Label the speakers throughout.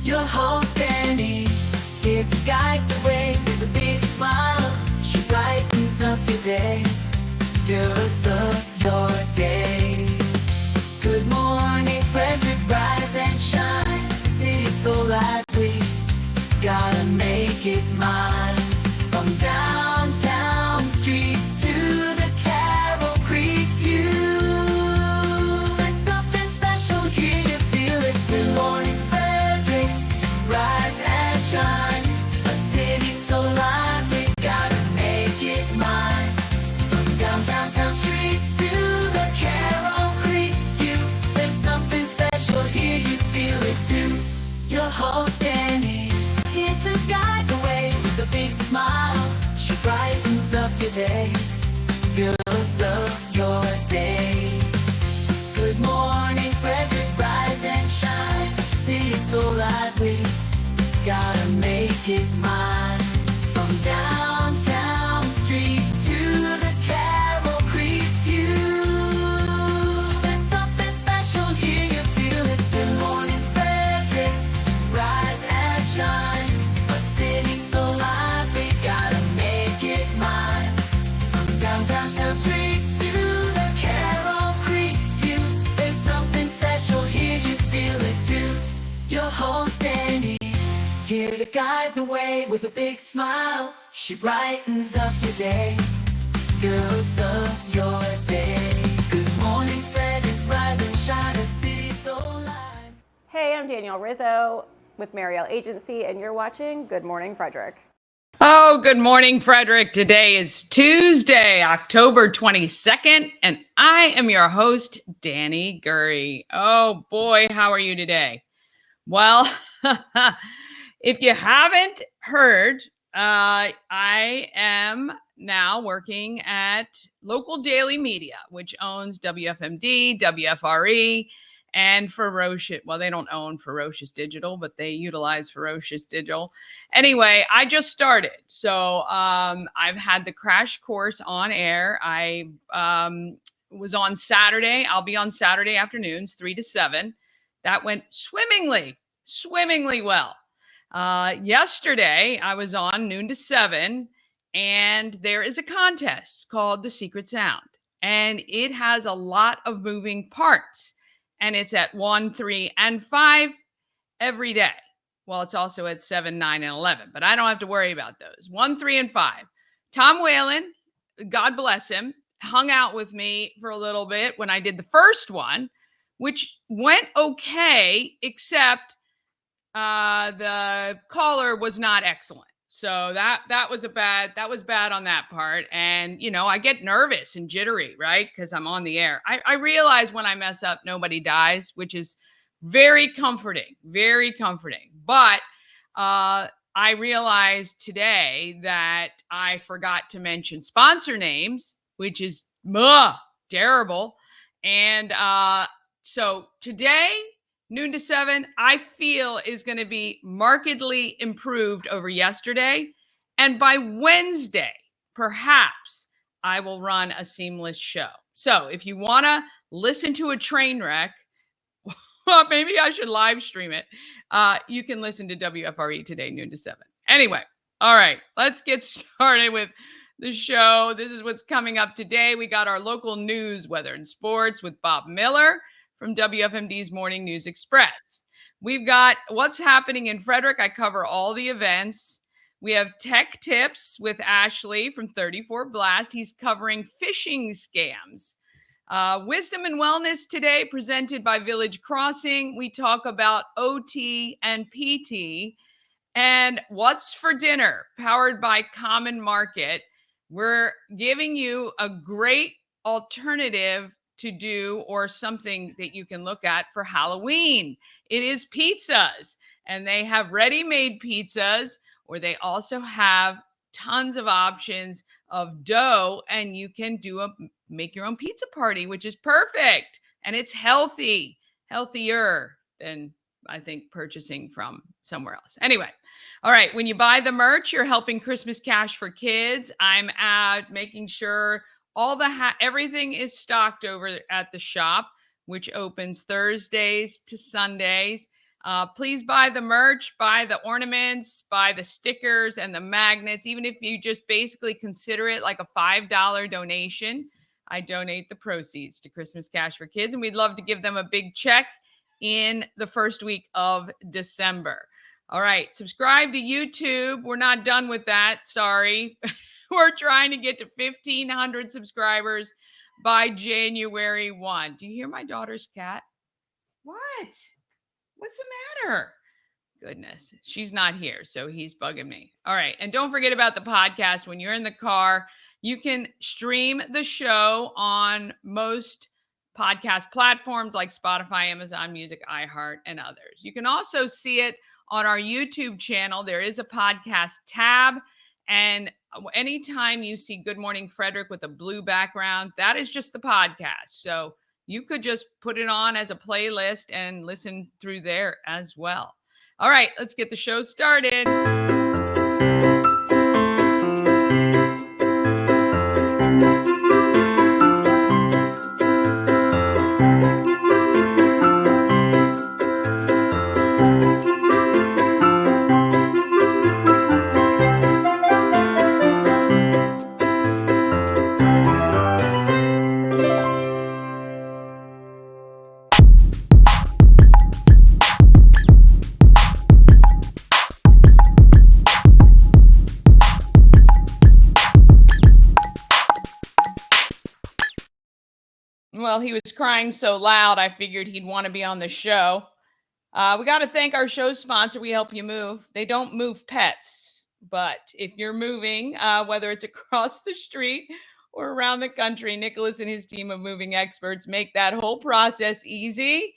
Speaker 1: Your host Danny, here to guide the way with a big smile. She brightens up your day, girls of your day. Good morning Frederick, rise and shine. City's so lively, gotta make it mine. From downtown streets to the Carroll Creek view, there's something special here, you feel it too. Good morning Frederick, rise and shine. A city so lively, gotta make it mine. From downtown streets to the Carroll Creek view, there's something special here, you feel it too. Your host Danny, here to guide the way with a big smile. She brightens up your day, girls of your day. Good morning Frederick, rise and shine. City's so lively, gotta make it mine. From downtown streets to the Carroll Creek view, there's something special here, you feel it too. Good morning Frederick, rise and shine. A city so lively, gotta make it mine. From downtown streets to the Carroll Creek view, there's something special here, you feel it too. Your host Danny, here to guide the way with a big smile. She brightens up your day, girls of your day. Good morning Frederick, rise and shine. A city so lively.
Speaker 2: Hey, I'm Danielle Rizzo with Mariel Agency, and you're watching Good Morning Frederick.
Speaker 3: Oh, good morning, Frederick. Today is Tuesday, October 22nd, and I am your host, Danny Gurry. Oh boy, how are you today? Well, if you haven't heard, I am now working at Local Daily Media, which owns WFMD, WFRE, and Ferocious. Well, they don't own Ferocious Digital, but they utilize Ferocious Digital. Anyway, I just started. So I've had the crash course on air. I was on Saturday. I'll be on Saturday afternoons, 3 to 7. That went swimmingly well. Yesterday, I was on noon to 7, and there is a contest called The Secret Sound, and it has a lot of moving parts, and it's at 1, 3, and 5 every day. Well, it's also at 7, 9, and 11, but I don't have to worry about those. 1, 3, and 5. Tom Whalen, God bless him, hung out with me for a little bit when I did the first one, which went okay, except the caller was not excellent. So that was bad on that part. And, you know, I get nervous and jittery, right? Because I'm on the air. I realize when I mess up, nobody dies, which is very comforting, very comforting. But I realized today that I forgot to mention sponsor names, which is terrible. And so today, noon to 7, I feel is going to be markedly improved over yesterday. And by Wednesday, perhaps I will run a seamless show. So if you want to listen to a train wreck, well, maybe I should live stream it. You can listen to WFRE today, noon to 7. Anyway, all right, let's get started with the show. This is what's coming up today. We got our local news, weather, and sports with Bob Miller from WFMD's Morning News Express. We've got what's happening in Frederick. I cover all the events. We have tech tips with Ashley from 34 Blast. He's covering phishing scams. Wisdom and Wellness today, presented by Village Crossing. We talk about OT and PT. And What's for Dinner, powered by Common Market. We're giving you a great alternative to do, or something that you can look at for Halloween. It is pizzas, and they have ready-made pizzas, or they also have tons of options of dough, and you can make your own pizza party, which is perfect. And it's healthier than, I think, purchasing from somewhere else. Anyway, all right, when you buy the merch, you're helping Christmas Cash for Kids. I'm out making sure everything is stocked over at the shop, which opens Thursdays to Sundays. Please buy the merch, buy the ornaments, buy the stickers and the magnets. Even if you just basically consider it like a $5 donation, I donate the proceeds to Christmas Cash for Kids, and we'd love to give them a big check in the first week of December. All right, subscribe to YouTube. We're not done with that. Sorry. We're trying to get to 1,500 subscribers by January 1. Do you hear my daughter's cat? What? What's the matter? Goodness, she's not here, so he's bugging me. All right, and don't forget about the podcast. When you're in the car, you can stream the show on most podcast platforms like Spotify, Amazon Music, iHeart, and others. You can also see it on our YouTube channel. There is a podcast tab, and anytime you see Good Morning Frederick with a blue background, that is just the podcast. So you could just put it on as a playlist and listen through there as well. All right, let's get the show started. Well, he was crying so loud, I figured he'd want to be on the show. We got to thank our show sponsor, We Help You Move. They don't move pets, but if you're moving, whether it's across the street or around the country, Nicholas and his team of moving experts make that whole process easy.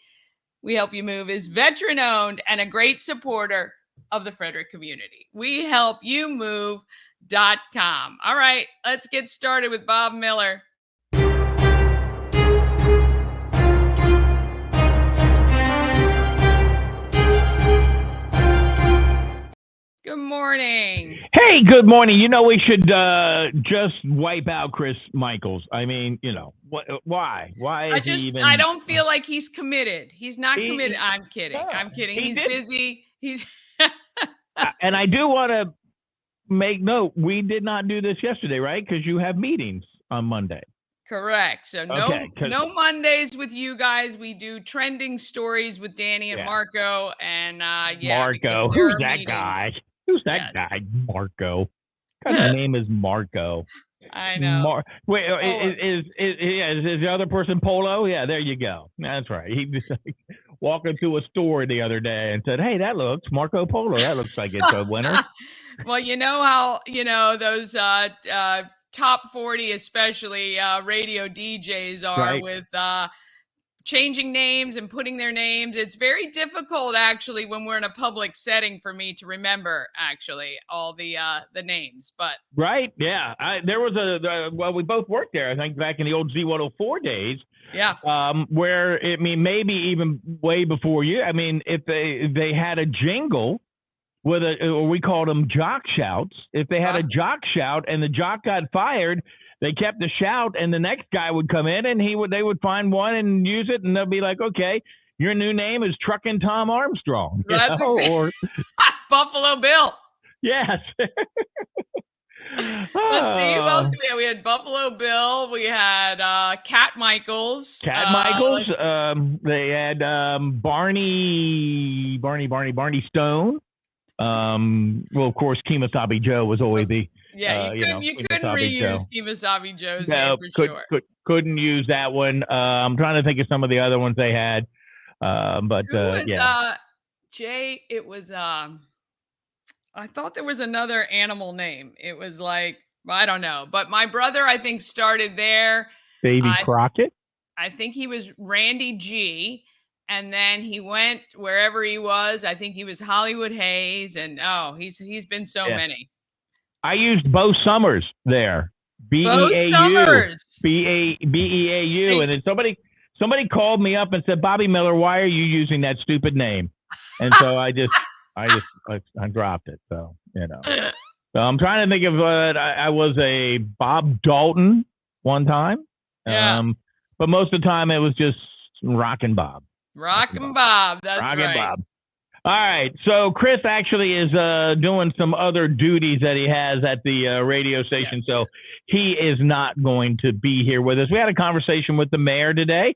Speaker 3: We Help You Move is veteran-owned and a great supporter of the Frederick community. WeHelpYouMove.com. All right, let's get started with Bob Miller. Good morning.
Speaker 4: Hey, good morning. You know, we should just wipe out Chris Michaels. I mean, you know, why? Why is he even...
Speaker 3: I don't feel like he's committed. He's not committed. I'm kidding.
Speaker 4: No,
Speaker 3: I'm kidding. He's busy. He's
Speaker 4: And I do want to make note, we did not do this yesterday, right? Because you have meetings on Monday.
Speaker 3: Correct. So no Mondays with you guys. We do trending stories with Danny and Marco. And
Speaker 4: Marco, who's that guy? Who's that guy? Marco. What kind of name is Marco?
Speaker 3: I know.
Speaker 4: Is the other person Polo? Yeah, there you go. That's right. He was like walking to a store the other day and said, "Hey, that looks Marco Polo. That looks like it's a winner."
Speaker 3: Well, you know how those top 40, especially radio DJs, are with changing names and putting their names. It's very difficult, actually, when we're in a public setting for me to remember actually all the names. But
Speaker 4: there was well, we both worked there, I think, back in the old Z104 days.
Speaker 3: Yeah.
Speaker 4: Where maybe even way before you. I mean, if they had a jingle with we called them jock shouts. If they had a jock shout and the jock got fired, they kept the shout, and the next guy would come in, and they would find one and use it, and they'll be like, "Okay, your new name is Truckin' Tom Armstrong," or
Speaker 3: Buffalo Bill.
Speaker 4: Yes.
Speaker 3: Let's see who else we had. We had Buffalo Bill. We had Cat Michaels.
Speaker 4: They had Barney Stone. Well, of course, Kemosabe Joe was always the.
Speaker 3: Yeah, you couldn't reuse Kemosabe Joe's name for sure.
Speaker 4: Couldn't use that one. I'm trying to think of some of the other ones they had.
Speaker 3: Jay, it was I thought there was another animal name. It was like, I don't know. But my brother, I think, started there.
Speaker 4: Baby Crockett?
Speaker 3: I think he was Randy G. And then he went wherever he was. I think he was Hollywood Hayes. And he's been so many.
Speaker 4: I used Bo Summers there.
Speaker 3: Bo Summers.
Speaker 4: Beau. And then somebody called me up and said, "Bobby Miller, why are you using that stupid name?" And so I dropped it. So, So I'm trying to think of I was a Bob Dalton one time.
Speaker 3: Yeah.
Speaker 4: But most of the time it was just Rockin' Bob.
Speaker 3: Rockin' Bob. That's
Speaker 4: Rockin'
Speaker 3: right.
Speaker 4: Bob. All right. So Chris actually is doing some other duties that he has at the radio station.
Speaker 3: Yes,
Speaker 4: So he is not going to be here with us. We had a conversation with the mayor today,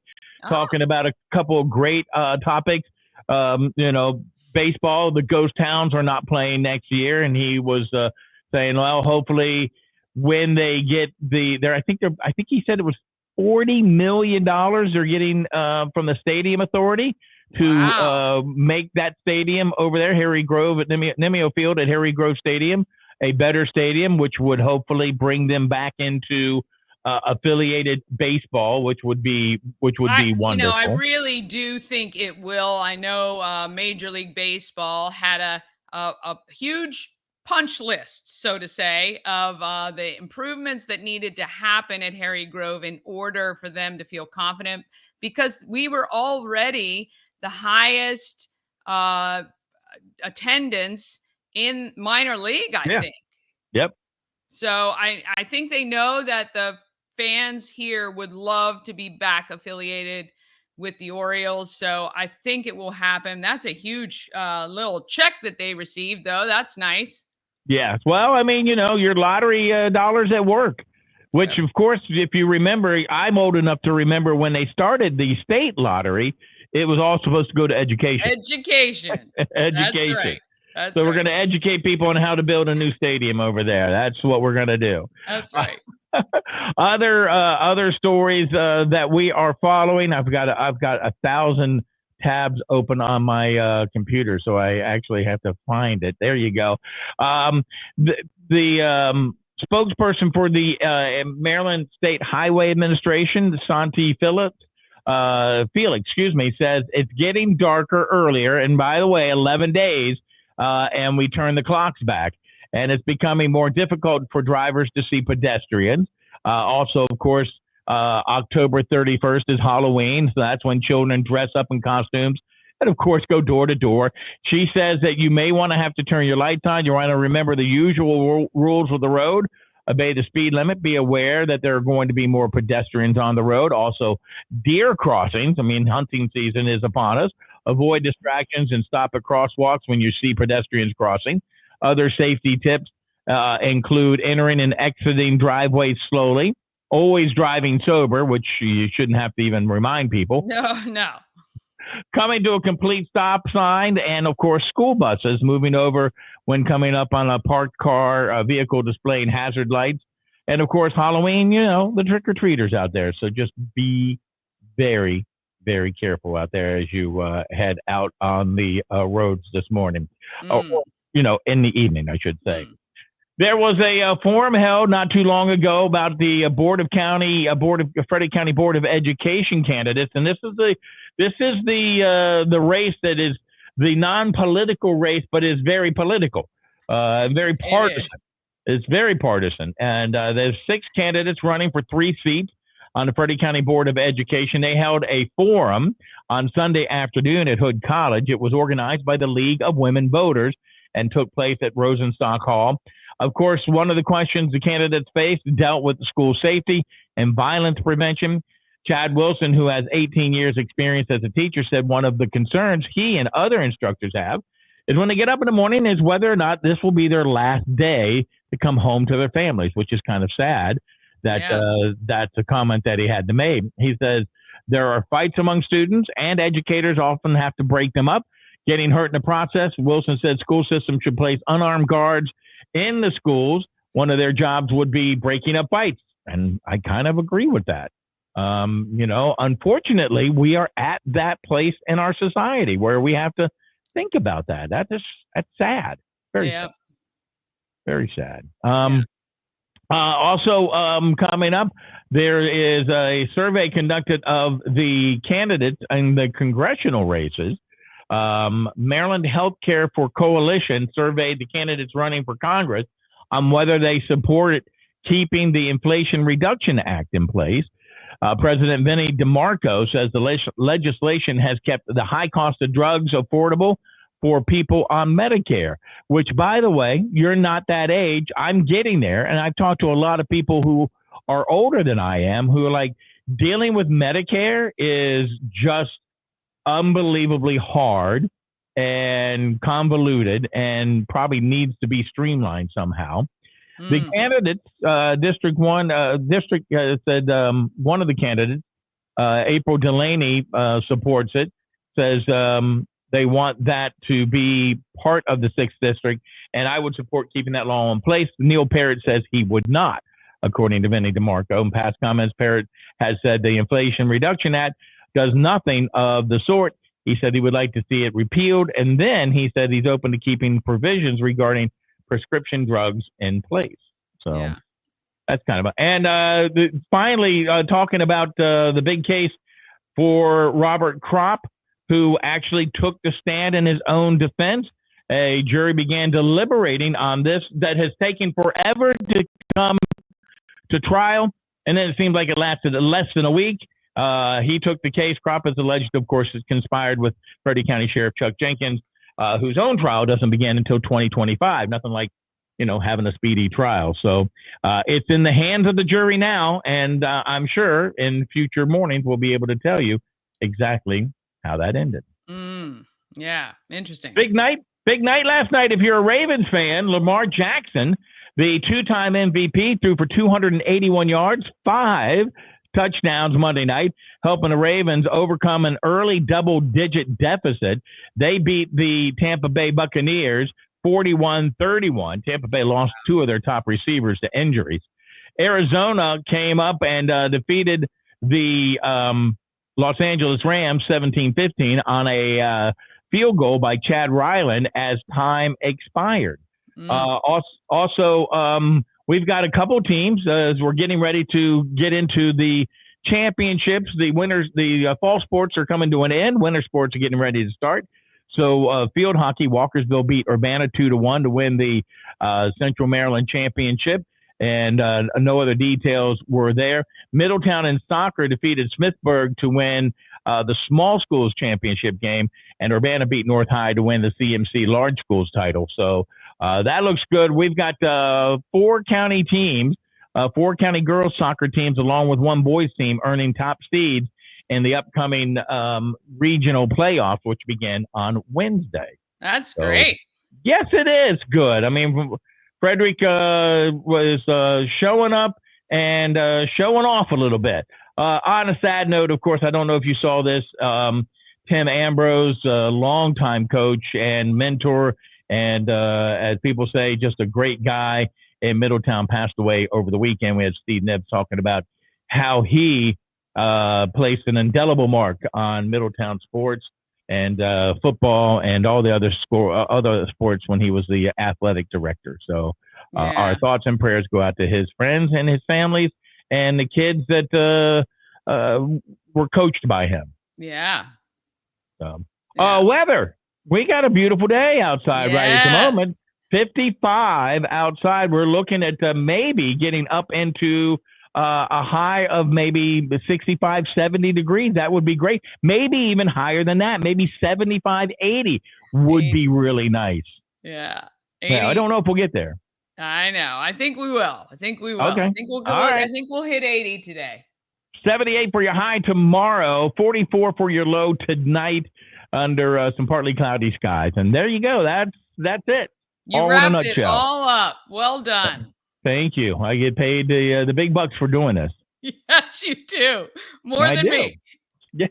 Speaker 4: talking about a couple of great topics. Baseball, the ghost towns are not playing next year. And he was saying, well, hopefully when they get I think he said it was $40 million they're getting from the stadium authority to make that stadium over there, Harry Grove at Nimio Field at Harry Grove Stadium, a better stadium, which would hopefully bring them back into affiliated baseball, which would be wonderful.
Speaker 3: I really do think it will. I know Major League Baseball had a huge punch list, so to say, of the improvements that needed to happen at Harry Grove in order for them to feel confident, because we were already the highest attendance in minor league, I think.
Speaker 4: Yep.
Speaker 3: So I think they know that the fans here would love to be back affiliated with the Orioles. So I think it will happen. That's a huge little check that they received, though. That's nice.
Speaker 4: Yes. Well, I mean, your lottery dollars at work, which, of course, if you remember, I'm old enough to remember when they started the state lottery, it was all supposed to go to education.
Speaker 3: Education. That's right.
Speaker 4: We're going to educate people on how to build a new stadium over there. That's what we're going to do.
Speaker 3: That's right.
Speaker 4: Other stories that we are following. I've got 1,000 tabs open on my computer, so I actually have to find it. There you go. The spokesperson for the Maryland State Highway Administration, Santi Felix, says it's getting darker earlier. And by the way, 11 days, and we turn the clocks back. And it's becoming more difficult for drivers to see pedestrians. Also, of course, October 31st is Halloween. So that's when children dress up in costumes and, of course, go door to door. She says that you may want to have to turn your lights on. You want to remember the usual rules of the road. Obey the speed limit. Be aware that there are going to be more pedestrians on the road. Also, deer crossings. I mean, hunting season is upon us. Avoid distractions and stop at crosswalks when you see pedestrians crossing. Other safety tips include entering and exiting driveways slowly, always driving sober, which you shouldn't have to even remind people.
Speaker 3: No.
Speaker 4: Coming to a complete stop sign, and, of course, school buses moving over when coming up on a parked car vehicle displaying hazard lights. And, of course, Halloween, the trick-or-treaters out there. So just be very, very careful out there as you head out on the roads this morning. In the evening, I should say. There was a forum held not too long ago about the Frederick County Board of Education candidates, and this is the race that is the non-political race, but is very political, very partisan. It's very partisan, and there's 6 candidates running for 3 seats on the Frederick County Board of Education. They held a forum on Sunday afternoon at Hood College. It was organized by the League of Women Voters and took place at Rosenstock Hall. Of course, one of the questions the candidates faced dealt with school safety and violence prevention. Chad Wilson, who has 18 years experience as a teacher, said one of the concerns he and other instructors have is when they get up in the morning is whether or not this will be their last day to come home to their families, which is kind of sad. That's a comment that he had to make. He says there are fights among students and educators often have to break them up, getting hurt in the process. Wilson said school systems should place unarmed guards in the schools. One of their jobs would be breaking up fights. And I kind of agree with that. Unfortunately, we are at that place in our society where we have to think about that. That's sad. Very sad. Very sad. Also, coming up, there is a survey conducted of the candidates in the congressional races. Maryland Healthcare for Coalition surveyed the candidates running for Congress on whether they support keeping the Inflation Reduction Act in place. President Vinnie DeMarco says the legislation has kept the high cost of drugs affordable for people on Medicare, which, by the way, you're not that age. I'm getting there. And I've talked to a lot of people who are older than I am who are like, dealing with Medicare is just unbelievably hard. and convoluted and probably needs to be streamlined somehow. The candidates, District 1, said one of the candidates, April Delaney, supports it, says they want that to be part of the 6th District, and I would support keeping that law in place. Neil Parrott says he would not, according to Vinnie DeMarco. In past comments, Parrott has said the Inflation Reduction Act does nothing of the sort. He said he would like to see it repealed, and then he said he's open to keeping provisions regarding prescription drugs in place. So that's kind of finally talking about the big case for Robert Kropp, who actually took the stand in his own defense. A jury began deliberating on this that has taken forever to come to trial, and then it seemed like it lasted less than a week. He took the case. Kropp is alleged, of course, has conspired with Frederick County Sheriff Chuck Jenkins, whose own trial doesn't begin until 2025. Nothing like, having a speedy trial. So it's in the hands of the jury now, and I'm sure in future mornings we'll be able to tell you exactly how that ended.
Speaker 3: Yeah, interesting.
Speaker 4: Big night last night. If you're a Ravens fan, Lamar Jackson, the 2-time MVP, threw for 281 yards, 5 touchdowns Monday night, helping the Ravens overcome an early double-digit deficit. They beat the Tampa Bay Buccaneers 41-31. Tampa Bay lost 2 of their top receivers to injuries. Arizona came up and defeated the Los Angeles Rams 17-15 on a field goal by Chad Ryland as time expired. Also, we've got a couple teams as we're getting ready to get into the championships. The winners, the fall sports are coming to an end. Winter sports are getting ready to start. So field hockey, Walkersville beat Urbana 2-1 to win the Central Maryland championship. And no other details were there. Middletown in soccer defeated Smithburg to win the small schools championship game, and Urbana beat North High to win the CMC large schools title. So that looks good. We've got 4 county teams, 4 county girls soccer teams, along with 1 boys team earning top seeds in the upcoming regional playoffs, which begin on Wednesday.
Speaker 3: That's great.
Speaker 4: Yes, it is good. I mean, Frederick was showing up and showing off a little bit. On a sad note, of course, I don't know if you saw this. Tim Ambrose, longtime coach and mentor, and as people say, just a great guy in Middletown, passed away over the weekend. We had Steve Nibbs talking about how he placed an indelible mark on Middletown sports and football and all the other sports when he was the athletic director. So our thoughts and prayers go out to his friends and his families and the kids that were coached by him.
Speaker 3: Yeah.
Speaker 4: Weather. We got a beautiful day outside right at the moment. 55 outside. We're looking at maybe getting up into a high of maybe 65, 70 degrees. That would be great. Maybe even higher than that. Maybe 75, 80 would be really nice.
Speaker 3: Yeah.
Speaker 4: 80. Yeah, I don't know if we'll get there.
Speaker 3: I know. I think we will.
Speaker 4: Okay.
Speaker 3: I think we'll go.
Speaker 4: Right.
Speaker 3: I think we'll hit 80 today.
Speaker 4: 78 for your high tomorrow. 44 for your low tonight under some partly cloudy skies. And there you go. That's it.
Speaker 3: You
Speaker 4: all
Speaker 3: wrapped
Speaker 4: in a
Speaker 3: it
Speaker 4: nutshell.
Speaker 3: all up. Well done.
Speaker 4: Thank you. I get paid the big bucks for doing this.
Speaker 3: Yes, you do. More than me.
Speaker 4: Yeah.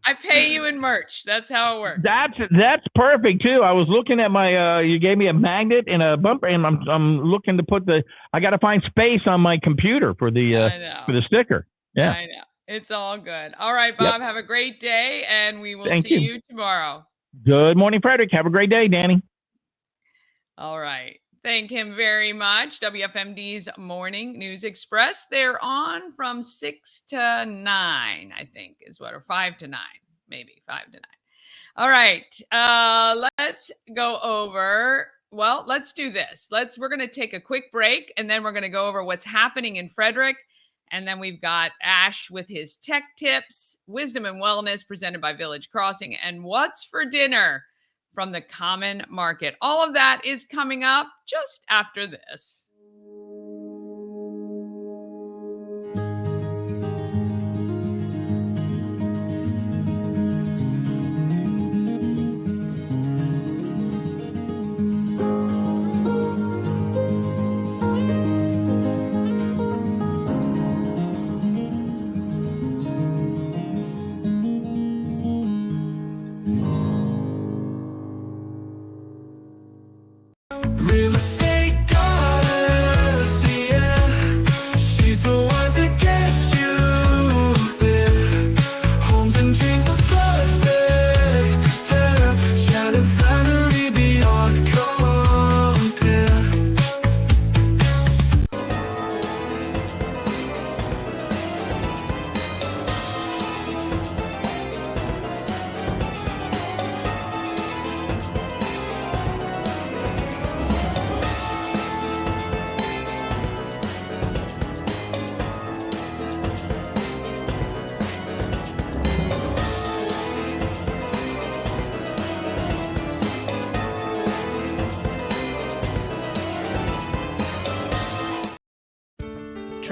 Speaker 3: I pay you in merch. That's how it works.
Speaker 4: That's perfect too. I was looking at my you gave me a magnet and a bumper, and I'm looking to put I got to find space on my computer for the sticker. Yeah.
Speaker 3: I know. It's all good. All right, Bob, have a great day, and we will see you tomorrow.
Speaker 4: Good morning, Frederick. Have a great day, Danny.
Speaker 3: All right. Thank him very much. WFMD's Morning News Express. They're on from 6 to 9, I think is what, or 5 to 9, maybe 5 to 9. All right. Let's go over. Well, let's do this. We're going to take a quick break, and then we're going to go over what's happening in Frederick. And then we've got Ash with his tech tips, wisdom and wellness presented by Village Crossing, and what's for dinner from the Common Market. All of that is coming up just after this.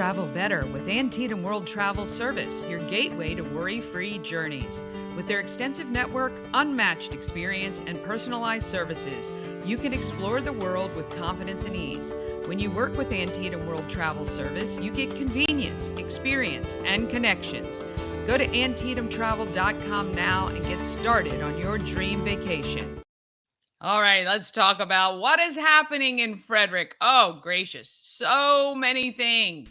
Speaker 3: Travel better with Antietam World Travel Service, your gateway to worry-free journeys. With their extensive network, unmatched experience, and personalized services, you can explore the world with confidence and ease. When you work with Antietam World Travel Service, you get convenience, experience, and connections. Go to AntietamTravel.com now and get started on your dream vacation. All right, let's talk about what is happening in Frederick. Oh, gracious, so many things.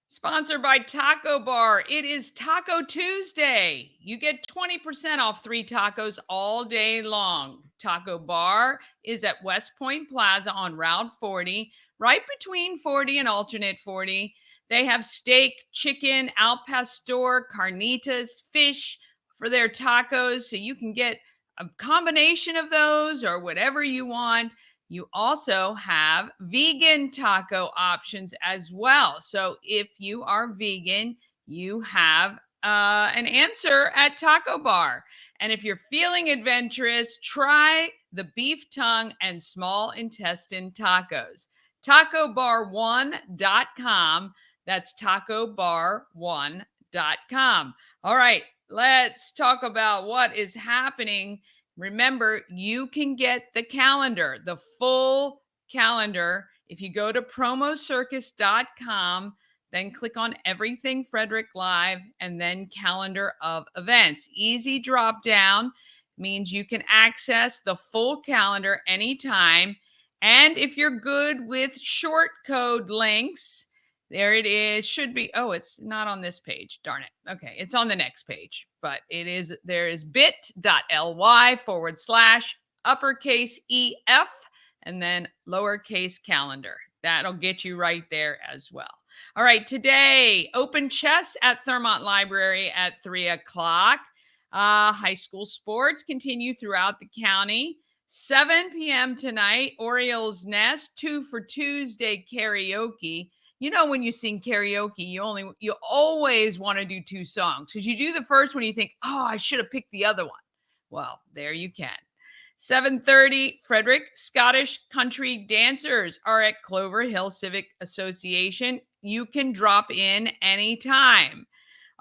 Speaker 3: Sponsored by Taco Bar. It is Taco Tuesday. You get 20% off 3 tacos all day long. Taco Bar is at West Point Plaza on Route 40, right between 40 and alternate 40. They have steak, chicken, al pastor, carnitas, fish for their tacos, so you can get a combination of those or whatever you want. You also have vegan taco options as well. So if you are vegan, you have an answer at Taco Bar. And if you're feeling adventurous, try the beef tongue and small intestine tacos. TacoBar1.com. That's TacoBar1.com. All right, let's talk about what is happening. Remember, you can get the calendar, the full calendar, if you go to promocircus.com, then click on Everything Frederick Live, and then Calendar of Events. Easy drop down means you can access the full calendar anytime. And if you're good with short code links, there it is. Should be. Oh, it's not on this page. Darn it. Okay. It's on the next page, but it is. There is bit.ly/uppercase EF and then lowercase calendar. That'll get you right there as well. All right. Today, open chess at Thurmont Library at 3 o'clock. High school sports continue throughout the county. 7 p.m. tonight, Orioles Nest, 2 for Tuesday karaoke. You know, when you sing karaoke, you always want to do 2 songs because you do the first one, you think, oh, I should have picked the other one. Well, there you can. 7:30, Frederick Scottish Country Dancers are at Clover Hill Civic Association. You can drop in anytime.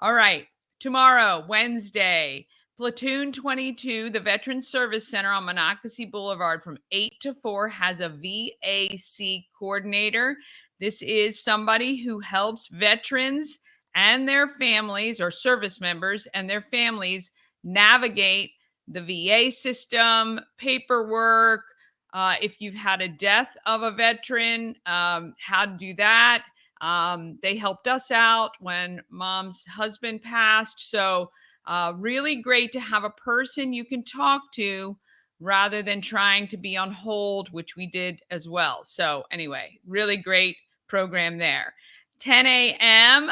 Speaker 3: All right, tomorrow, Wednesday, Platoon 22, the Veterans Service Center on Monocacy Boulevard from 8 to 4 has a VAC coordinator. This is somebody who helps veterans and their families, or service members and their families, navigate the VA system, paperwork, if you've had a death of a veteran, how to do that. They helped us out when Mom's husband passed. So really great to have a person you can talk to rather than trying to be on hold, which we did as well. So anyway, really great program there. 10 a.m.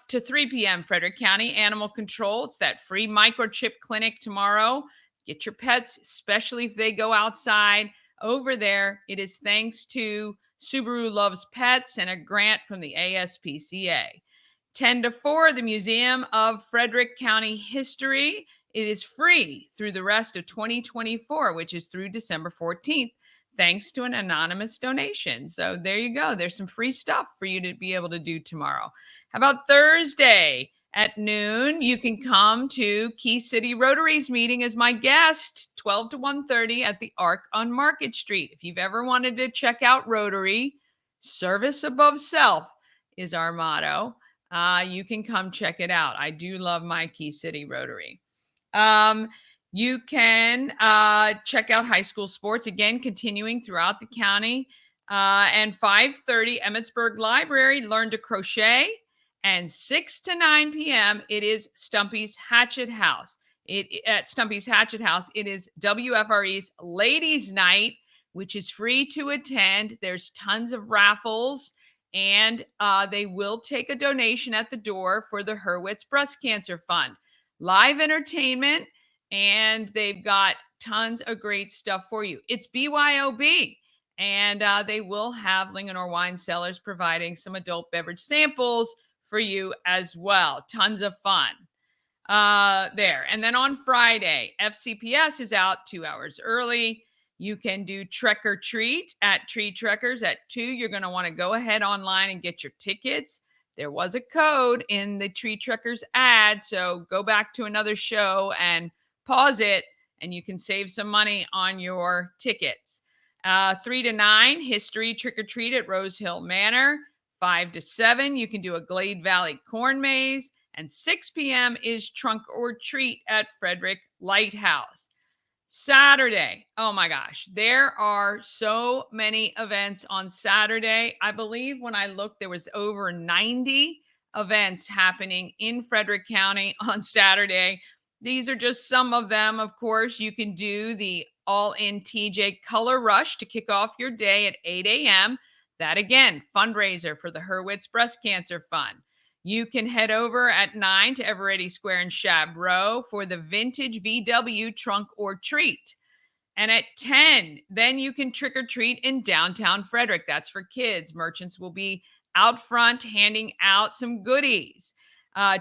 Speaker 3: to 3 p.m. Frederick County Animal Control. It's that free microchip clinic tomorrow. Get your pets, especially if they go outside, over there. It is thanks to Subaru Loves Pets and a grant from the ASPCA. 10 to 4, the Museum of Frederick County History. It is free through the rest of 2024, which is through December 14th, thanks to an anonymous donation. So there you go. There's some free stuff for you to be able to do tomorrow. How about Thursday at noon? You can come to Key City Rotary's meeting as my guest, 12 to 1:30 at the Arc on Market Street. If you've ever wanted to check out Rotary, service above self is our motto. You can come check it out. I do love my Key City Rotary. You can check out high school sports, again, continuing throughout the county. And 5:30, Emmitsburg Library, learn to crochet. And 6 to 9 p.m., it is Stumpy's Hatchet House. At Stumpy's Hatchet House, it is WFRE's Ladies' Night, which is free to attend. There's tons of raffles, and they will take a donation at the door for the Hurwitz Breast Cancer Fund. Live entertainment, and they've got tons of great stuff for you. It's BYOB, And they will have Linganore wine cellars providing some adult beverage samples for you as well. Tons of fun there. And then on Friday, FCPS is out 2 hours early. You can do Trek or Treat at Tree Trekkers at 2. You're going to want to go ahead online and get your tickets. There was a code in the Tree Trekkers ad, so go back to another show and pause it, and you can save some money on your tickets. 3 to 9, History Trick or Treat at Rose Hill Manor. 5 to 7, you can do a Glade Valley Corn Maze. And 6 p.m. is Trunk or Treat at Frederick Lighthouse. Saturday, oh my gosh, there are so many events on Saturday. I believe when I looked, there was over 90 events happening in Frederick County on Saturday. These are just some of them. Of course, you can do the All-In TJ Color Rush to kick off your day at 8 a.m. That, again, fundraiser for the Hurwitz Breast Cancer Fund. You can head over at 9 to Eveready Square in Chabreau for the Vintage VW Trunk or Treat. And at 10, then you can trick or treat in downtown Frederick. That's for kids. Merchants will be out front handing out some goodies.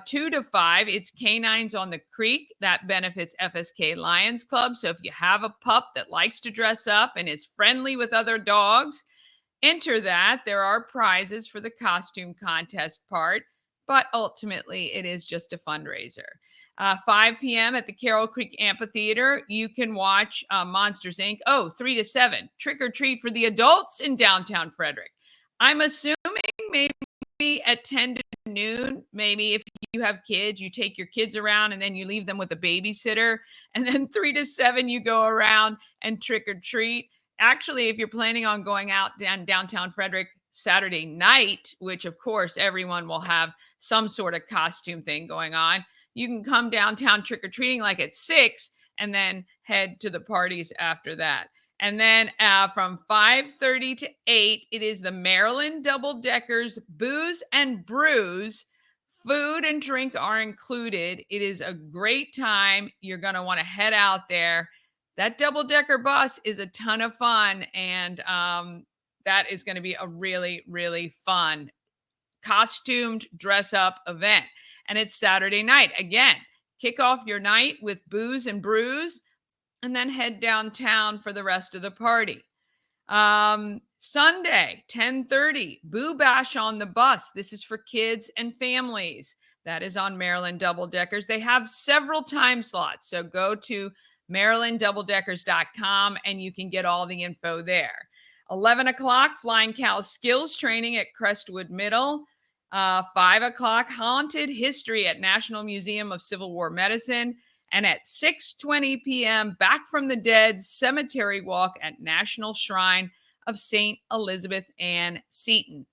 Speaker 3: 2 to 5, it's Canines on the Creek. That benefits FSK Lions Club. So if you have a pup that likes to dress up and is friendly with other dogs, enter that. There are prizes for the costume contest part, but ultimately it is just a fundraiser. 5 p.m. at the Carroll Creek Amphitheater, you can watch Monsters, Inc. 3 to 7, Trick or Treat for the adults in downtown Frederick. I'm assuming maybe at 10 to noon, maybe if you have kids, you take your kids around and then you leave them with a babysitter. And then 3 to 7, you go around and trick or treat. Actually, if you're planning on going out downtown Frederick Saturday night, which of course everyone will have some sort of costume thing going on, you can come downtown trick-or-treating like at 6 and then head to the parties after that. And then from 5:30 to 8, it is the Maryland Double Deckers Booze and Brews. Food and drink are included. It is a great time. You're going to want to head out there. That double-decker bus is a ton of fun, and that is going to be a really, really fun costumed dress-up event. And it's Saturday night. Again, kick off your night with Booze and Brews, and then head downtown for the rest of the party. Sunday, 10:30, Boo Bash on the Bus. This is for kids and families. That is on Maryland Double Deckers. They have several time slots, so go to MarylandDoubleDeckers.com and you can get all the info there. 11 o'clock, Flying Cow Skills Training at Crestwood Middle. 5 o'clock, Haunted History at National Museum of Civil War Medicine. And at 6:20 p.m., Back from the Dead Cemetery Walk at National Shrine of St. Elizabeth Ann Seton.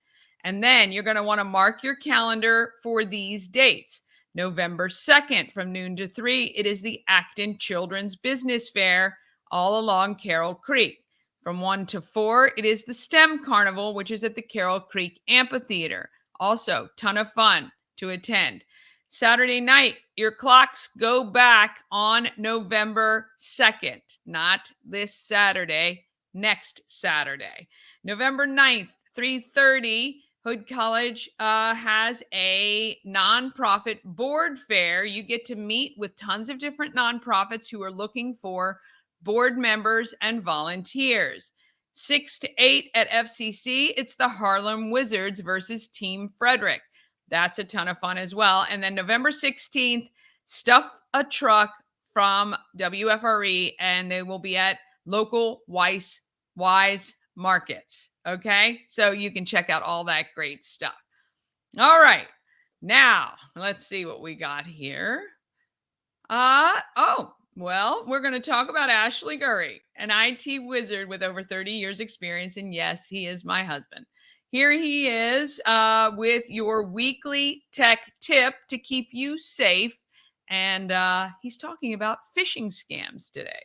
Speaker 3: And then you're going to want to mark your calendar for these dates. November 2nd from noon to 3, it is the Acton Children's Business Fair all along Carroll Creek. From 1 to 4, it is the STEM Carnival, which is at the Carroll Creek Amphitheater. Also, ton of fun to attend. Saturday night, your clocks go back on November 2nd, not this Saturday, next Saturday. November 9th, 3:30, Hood College has a nonprofit board fair. You get to meet with tons of different nonprofits who are looking for board members and volunteers. 6 to 8 at FCC, it's the Harlem Wizards versus Team Frederick. That's a ton of fun as well. And then November 16th, Stuff a Truck from WFRE, and they will be at local Wise markets. Okay, so you can check out all that great stuff. All right, now let's see what we got here. Well, we're going to talk about Ashley Gurry, an IT wizard with over 30 years experience. And yes, he is my husband. Here he is with your weekly tech tip to keep you safe. And he's talking about phishing scams today.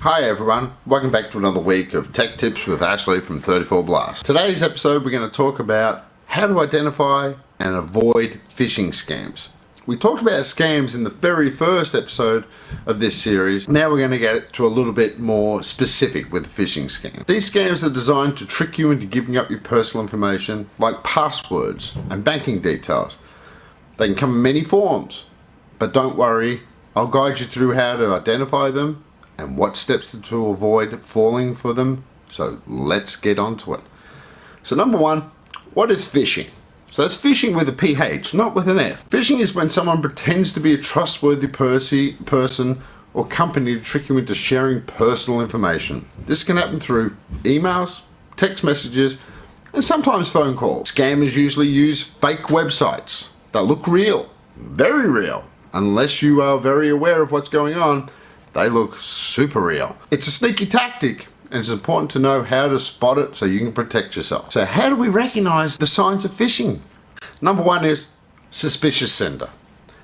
Speaker 5: Hi everyone, welcome back to another week of Tech Tips with Ashley from 34 Blast. Today's episode we're going to talk about how to identify and avoid phishing scams. We talked about scams in the very first episode of this series. Now we're going to get to a little bit more specific with the phishing scam. These scams are designed to trick you into giving up your personal information, like passwords and banking details. They can come in many forms, but don't worry, I'll guide you through how to identify them and what steps to avoid falling for them. So let's get on to it. So number one, what is phishing? So that's phishing with a PH, not with an F. Phishing is when someone pretends to be a trustworthy person or company to trick you into sharing personal information. This can happen through emails, text messages, and sometimes phone calls. Scammers usually use fake websites that look real, very real. Unless you are very aware of what's going on, they look super real. It's a sneaky tactic, and it's important to know how to spot it so you can protect yourself. So how do we recognize the signs of phishing? Number one is suspicious sender.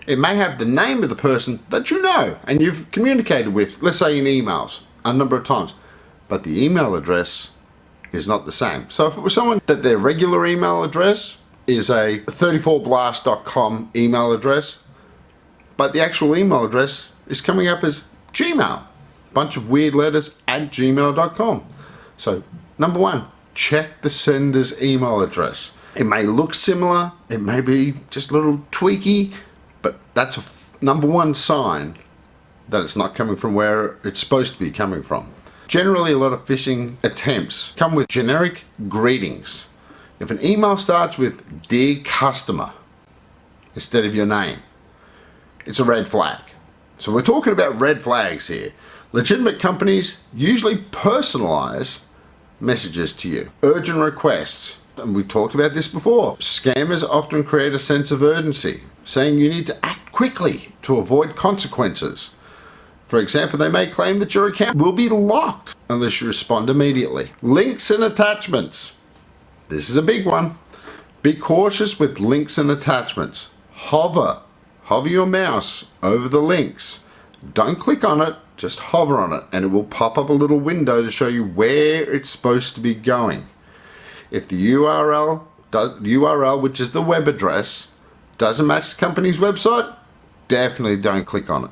Speaker 5: It may have the name of the person that you know and you've communicated with, let's say in emails, a number of times, but the email address is not the same. So if it was someone that their regular email address is a 34blast.com email address, but the actual email address is coming up as Gmail. Bunch of weird letters at gmail.com. So number one, check the sender's email address. It may look similar, it may be just a little tweaky, but that's a number one sign that it's not coming from where it's supposed to be coming from. Generally, a lot of phishing attempts come with generic greetings. If an email starts with "Dear Customer" instead of your name, it's a red flag. So we're talking about red flags here. Legitimate companies usually personalize messages to you. Urgent requests, and we talked about this before. Scammers often create a sense of urgency, saying you need to act quickly to avoid consequences. For example, they may claim that your account will be locked unless you respond immediately. Links and attachments. This is a big one. Be cautious with links and attachments. Hover your mouse over the links. Don't click on it, just hover on it, and it will pop up a little window to show you where it's supposed to be going. If the URL, which is the web address, doesn't match the company's website, definitely don't click on it.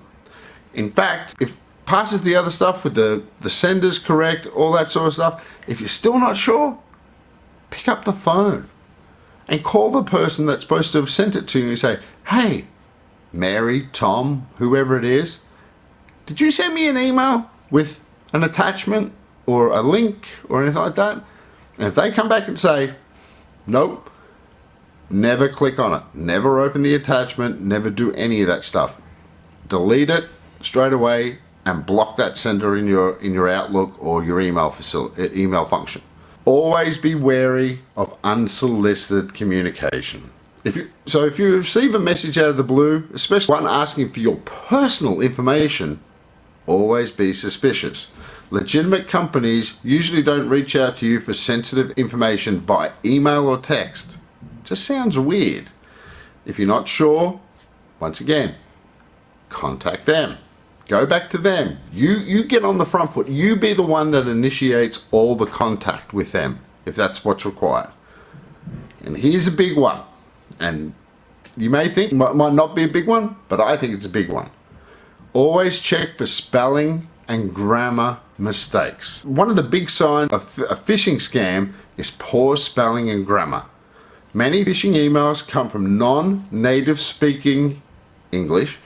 Speaker 5: In fact, if it passes the other stuff with the sender's correct, all that sort of stuff, if you're still not sure, pick up the phone and call the person that's supposed to have sent it to you and say, "Hey, Mary, Tom, whoever it is, did you send me an email with an attachment or a link or anything like that?" And if they come back and say, "Nope," never click on it. Never open the attachment. Never do any of that stuff. Delete it straight away and block that sender in your Outlook or your email function. Always be wary of unsolicited communication. If you receive a message out of the blue, especially one asking for your personal information, always be suspicious. Legitimate companies usually don't reach out to you for sensitive information by email or text. Just sounds weird. If you're not sure, once again, contact them. Go back to them. You get on the front foot. You be the one that initiates all the contact with them, if that's what's required. And here's a big one. And you may think it might not be a big one, but I think it's a big one. Always check for spelling and grammar mistakes. One of the big signs of a phishing scam is poor spelling and grammar. Many phishing emails come from non-native speaking English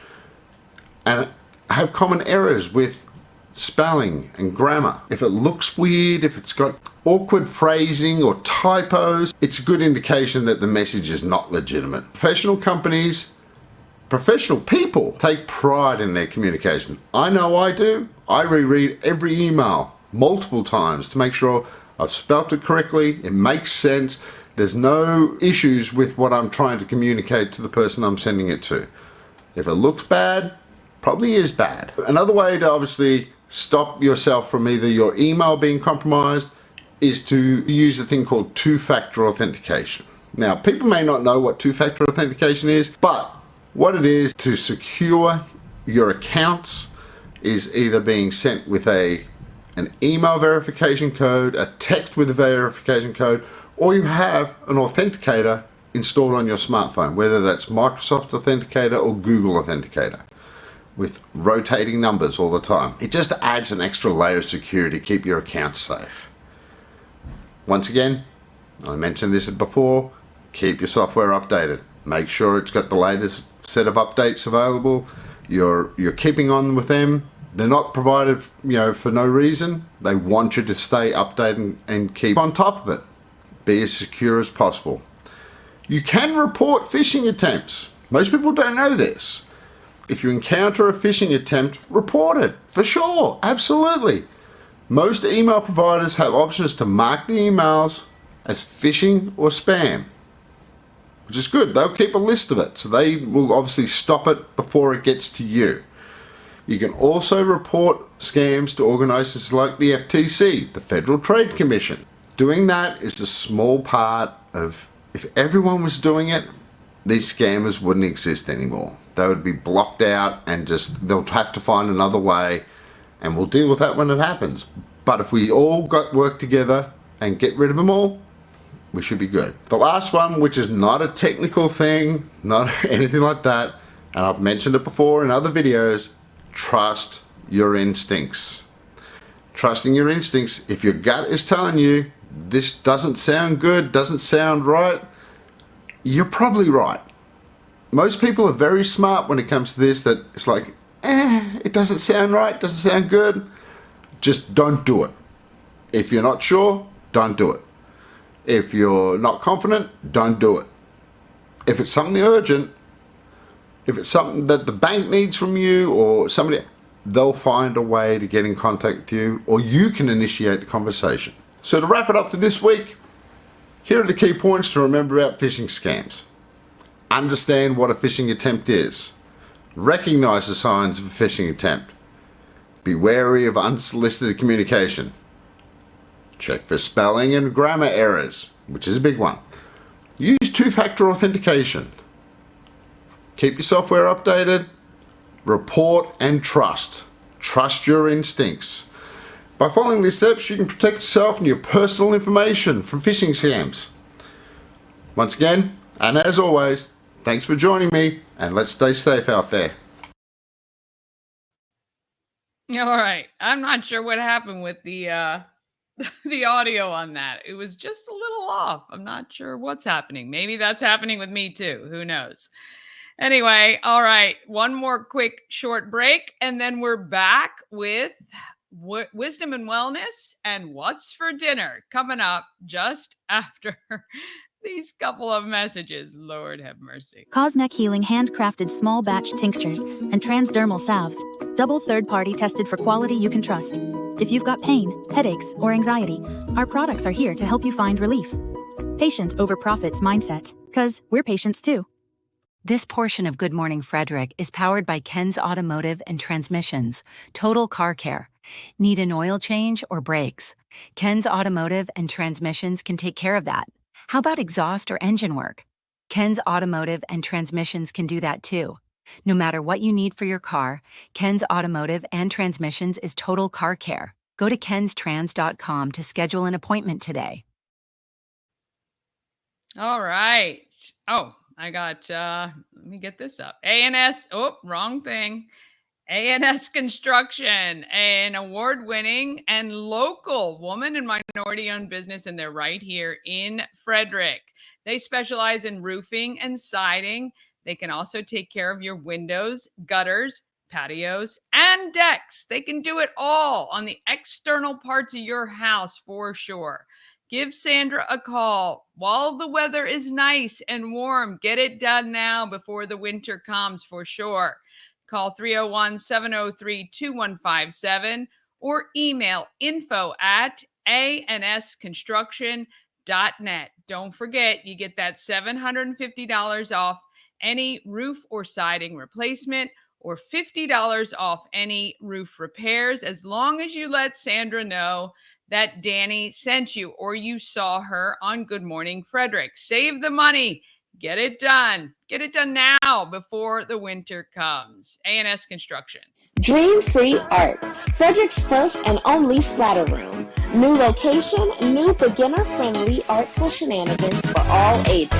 Speaker 5: and have common errors with spelling and grammar. If it looks weird, if it's got awkward phrasing or typos, it's a good indication that the message is not legitimate. Professional people take pride in their communication. I know I do. I reread every email multiple times to make sure I've spelt it correctly, it makes sense, there's no issues with what I'm trying to communicate to the person I'm sending it to. If it looks bad, probably is bad. Another way to obviously stop yourself from either your email being compromised is to use a thing called two-factor authentication. Now, people may not know what two-factor authentication is, but what it is to secure your accounts is either being sent with an email verification code, a text with a verification code, or you have an authenticator installed on your smartphone, whether that's Microsoft Authenticator or Google Authenticator, with rotating numbers all the time. It just adds an extra layer of security to keep your account safe. Once again, I mentioned this before, keep your software updated. Make sure it's got the latest set of updates available. You're keeping on with them. They're not provided, for no reason. They want you to stay updated and keep on top of it. Be as secure as possible. You can report phishing attempts. Most people don't know this. If you encounter a phishing attempt, report it, for sure, absolutely. Most email providers have options to mark the emails as phishing or spam, which is good. They'll keep a list of it, so they will obviously stop it before it gets to you. You can also report scams to organizations like the FTC, the Federal Trade Commission. Doing that is a small part of, if everyone was doing it, these scammers wouldn't exist anymore. They would be blocked out and they'll have to find another way, and we'll deal with that when it happens. But if we all work together and get rid of them all, we should be good. The last one, which is not a technical thing, not anything like that, and I've mentioned it before in other videos, trust your instincts. Trusting your instincts. If your gut is telling you this doesn't sound good, doesn't sound right, you're probably right. Most people are very smart when it comes to this, that it's like, it doesn't sound right, doesn't sound good. Just don't do it. If you're not sure, don't do it. If you're not confident, don't do it. If it's something urgent, if it's something that the bank needs from you or somebody, they'll find a way to get in contact with you, or you can initiate the conversation. So to wrap it up for this week, here are the key points to remember about phishing scams. Understand what a phishing attempt is. Recognize the signs of a phishing attempt. Be wary of unsolicited communication. Check for spelling and grammar errors, which is a big one. Use two-factor authentication. Keep your software updated. Report and trust. Trust your instincts. By following these steps, you can protect yourself and your personal information from phishing scams. Once again, and as always, thanks for joining me, and let's stay safe out there.
Speaker 3: All right. I'm not sure what happened with the the audio on that. It was just a little off. I'm not sure what's happening. Maybe that's happening with me too. Who knows? Anyway, all right. One more quick short break, and then we're back with wisdom and wellness and what's for dinner coming up just after these couple of messages. Lord have mercy.
Speaker 6: Cosmic Healing handcrafted small batch tinctures and transdermal salves, double third-party tested for quality you can trust. If you've got pain, headaches, or anxiety, our products are here to help you find relief. Patient over profits mindset, 'cause we're patients too.
Speaker 7: This portion of Good Morning Frederick is powered by Ken's Automotive and Transmissions, Total Car Care. Need an oil change or brakes? Ken's Automotive and Transmissions can take care of that. How about exhaust or engine work? Ken's Automotive and Transmissions can do that too. No matter what you need for your car, Ken's Automotive and Transmissions is Total Car Care. Go to kenstrans.com to schedule an appointment today.
Speaker 3: All right. Oh, I got, let me get this up. A&S, wrong thing. A&S Construction, an award-winning and local woman and minority-owned business, and they're right here in Frederick. They specialize in roofing and siding. They can also take care of your windows, gutters, patios, and decks. They can do it all on the external parts of your house for sure. Give Sandra a call while the weather is nice and warm. Get it done now before the winter comes for sure. Call 301-703-2157 or email info@ansconstruction.net. Don't forget, you get that $750 off any roof or siding replacement or $50 off any roof repairs, as long as you let Sandra know that Danny sent you or you saw her on Good Morning Frederick. Save the money. Get it done. Get it done now before the winter comes. A&S Construction.
Speaker 8: Dream Free Art, Frederick's first and only splatter room. New location, new beginner-friendly artful shenanigans for all ages.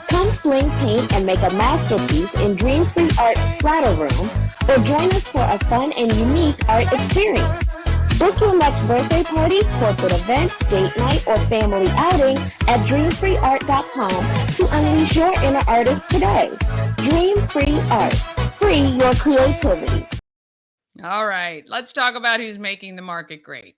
Speaker 8: Come sling paint and make a masterpiece in Dream-Free Art's Splatter Room, or join us for a fun and unique art experience. Book your next birthday party, corporate event, date night, or family outing at dreamfreeart.com to unleash your inner artist today. Dream Free Art. Free your creativity.
Speaker 3: All right, let's talk about who's making the market great.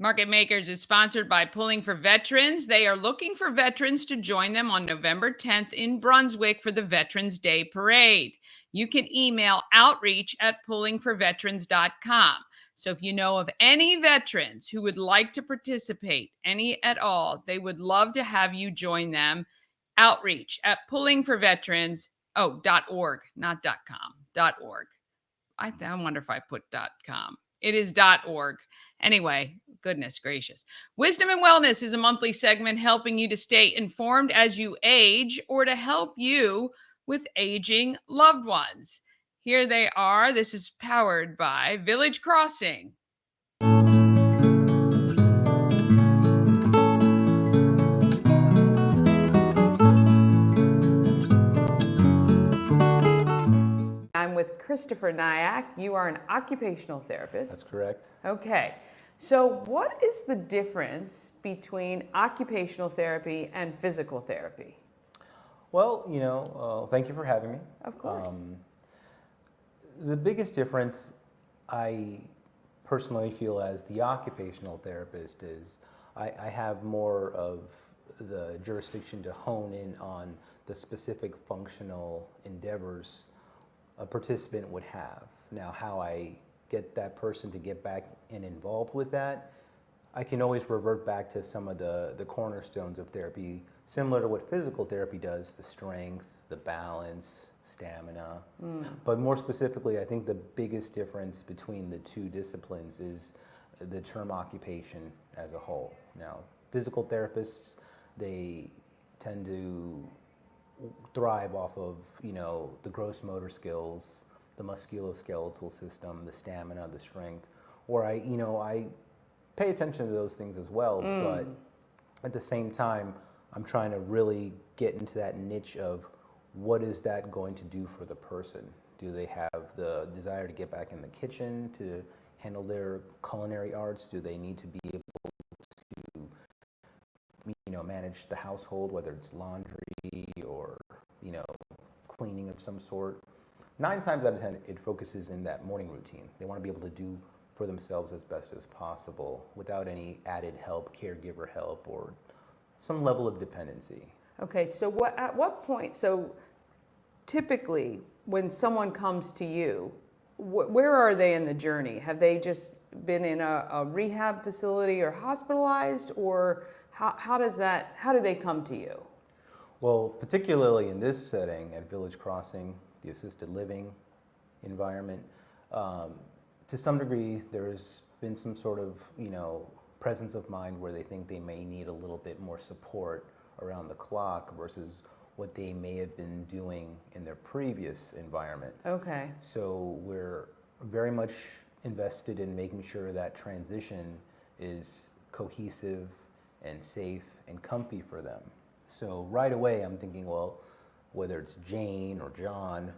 Speaker 3: Market Makers is sponsored by Pulling for Veterans. They are looking for veterans to join them on November 10th in Brunswick for the Veterans Day Parade. You can email outreach@pullingforveterans.com. So if you know of any veterans who would like to participate, any at all, they would love to have you join them. Outreach@pullingforveterans, .org, not .com, .org. I wonder if I put .com. It is .org. Anyway, goodness gracious. Wisdom and Wellness is a monthly segment helping you to stay informed as you age or to help you with aging loved ones. Here they are. This is powered by Village Crossing. I'm with Christopher Nyack. You are an occupational therapist.
Speaker 9: That's correct.
Speaker 3: Okay. So what is the difference between occupational therapy and physical therapy?
Speaker 9: Well, thank you for having me.
Speaker 3: Of course.
Speaker 9: The biggest difference I personally feel as the occupational therapist is I have more of the jurisdiction to hone in on the specific functional endeavors a participant would have. Now, how I get that person to get back and involved with that, I can always revert back to some of the cornerstones of therapy, similar to what physical therapy does, the strength, the balance, stamina. But more specifically, I think the biggest difference between the two disciplines is the term occupation as a whole. Now, physical therapists, they tend to thrive off of, the gross motor skills, the musculoskeletal system, the stamina, the strength, or I pay attention to those things as well, but at the same time, I'm trying to really get into that niche of what is that going to do for the person? Do they have the desire to get back in the kitchen to handle their culinary arts? Do they need to be able to, manage the household, whether it's laundry or, cleaning of some sort? 9 times out of 10, it focuses in that morning routine. They want to be able to do for themselves as best as possible without any added help, caregiver help, or some level of dependency.
Speaker 3: Okay, so at what point, so typically when someone comes to you, where are they in the journey? Have they just been in a rehab facility or hospitalized, or how do they come to you?
Speaker 9: Well, particularly in this setting at Village Crossing, the assisted living environment, to some degree there's been some sort of, presence of mind where they think they may need a little bit more support around the clock versus what they may have been doing in their previous environment.
Speaker 3: Okay.
Speaker 9: So we're very much invested in making sure that transition is cohesive and safe and comfy for them. So right away I'm thinking, well, whether it's Jane or John,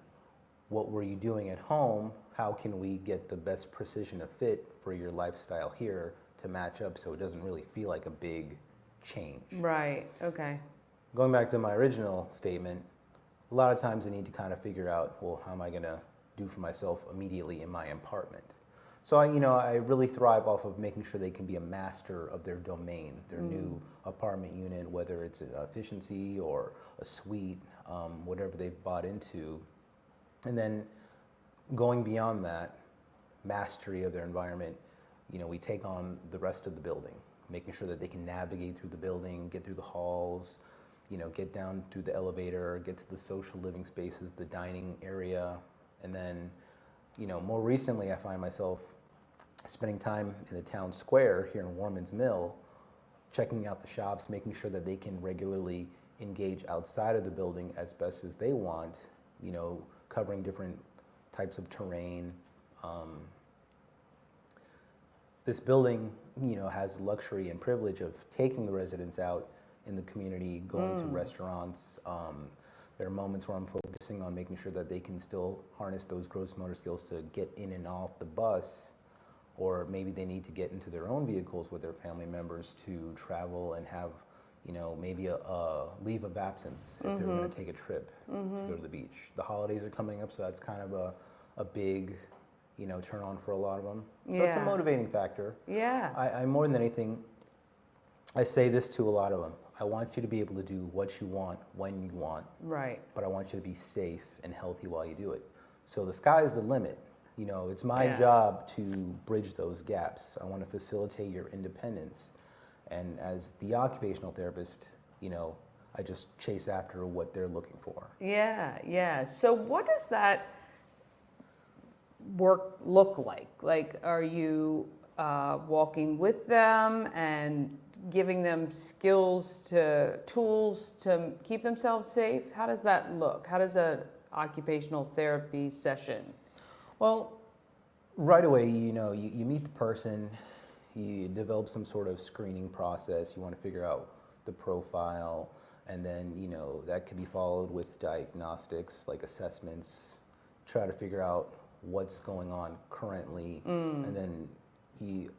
Speaker 9: what were you doing at home? How can we get the best precision of fit for your lifestyle here to match up so it doesn't really feel like a big change?
Speaker 3: Right, okay.
Speaker 9: Going back to my original statement, a lot of times I need to kind of figure out, well, how am I going to do for myself immediately in my apartment? So I really thrive off of making sure they can be a master of their domain, their new apartment unit, whether it's an efficiency or a suite, whatever they've bought into. And then going beyond that, mastery of their environment, we take on the rest of the building, making sure that they can navigate through the building, get through the halls, get down through the elevator, get to the social living spaces, the dining area, and then more recently, I find myself spending time in the town square here in Warman's Mill, checking out the shops, making sure that they can regularly engage outside of the building as best as they want, you know, covering different types of terrain. This building, you know, has the luxury and privilege of taking the residents out in the community, going to restaurants. There are moments where I'm focusing on making sure that they can still harness those gross motor skills to get in and off the bus, or maybe they need to get into their own vehicles with their family members to travel and have, you know, maybe a leave of absence if they're going to take a trip to go to the beach. The holidays are coming up, so that's kind of a big, you know, turn on for a lot of them. So it's a motivating factor.
Speaker 3: Yeah.
Speaker 9: I more than anything, I say this to a lot of them. I want you to be able to do what you want when you want.
Speaker 3: Right.
Speaker 9: But I want you to be safe and healthy while you do it. So the sky is the limit. You know, it's my job to bridge those gaps. I want to facilitate your independence. And as the occupational therapist, you know, I just chase after what they're looking for.
Speaker 3: Yeah, yeah. So what does that work look like? Like, are you walking with them and giving them tools to keep themselves safe? How does that look? How does a occupational therapy session?
Speaker 9: Well, right away, you know, you meet the person, you develop some sort of screening process, you want to figure out the profile, and then, you know, that could be followed with diagnostics, like assessments, try to figure out what's going on currently, and then you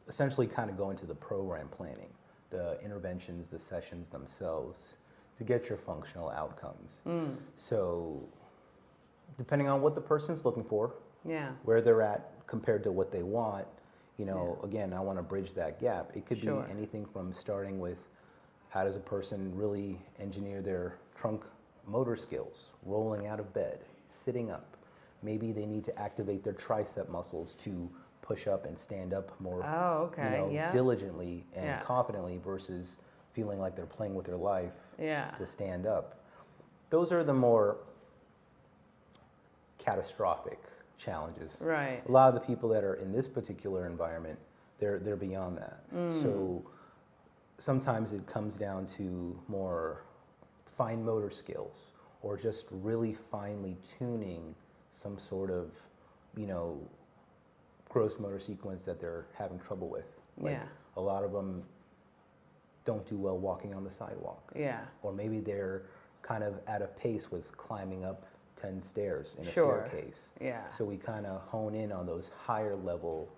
Speaker 9: essentially kind of go into the program planning, the interventions, the sessions themselves, to get your functional outcomes. So depending on what the person's looking for, where they're at compared to what they want, you know, again, I want to bridge that gap. It could be anything from starting with how does a person really engineer their trunk motor skills, rolling out of bed, sitting up. Maybe they need to activate their tricep muscles to push up and stand up more diligently and confidently versus feeling like they're playing with their life to stand up. Those are the more catastrophic challenges.
Speaker 3: Right.
Speaker 9: A lot of the people that are in this particular environment, they're beyond that. So sometimes it comes down to more fine motor skills or just really finely tuning some sort of, you know, gross motor sequence that they're having trouble with. Like a lot of them don't do well walking on the sidewalk. Or maybe they're kind of out of pace with climbing up 10 stairs in a staircase. So we kind of hone in on those higher level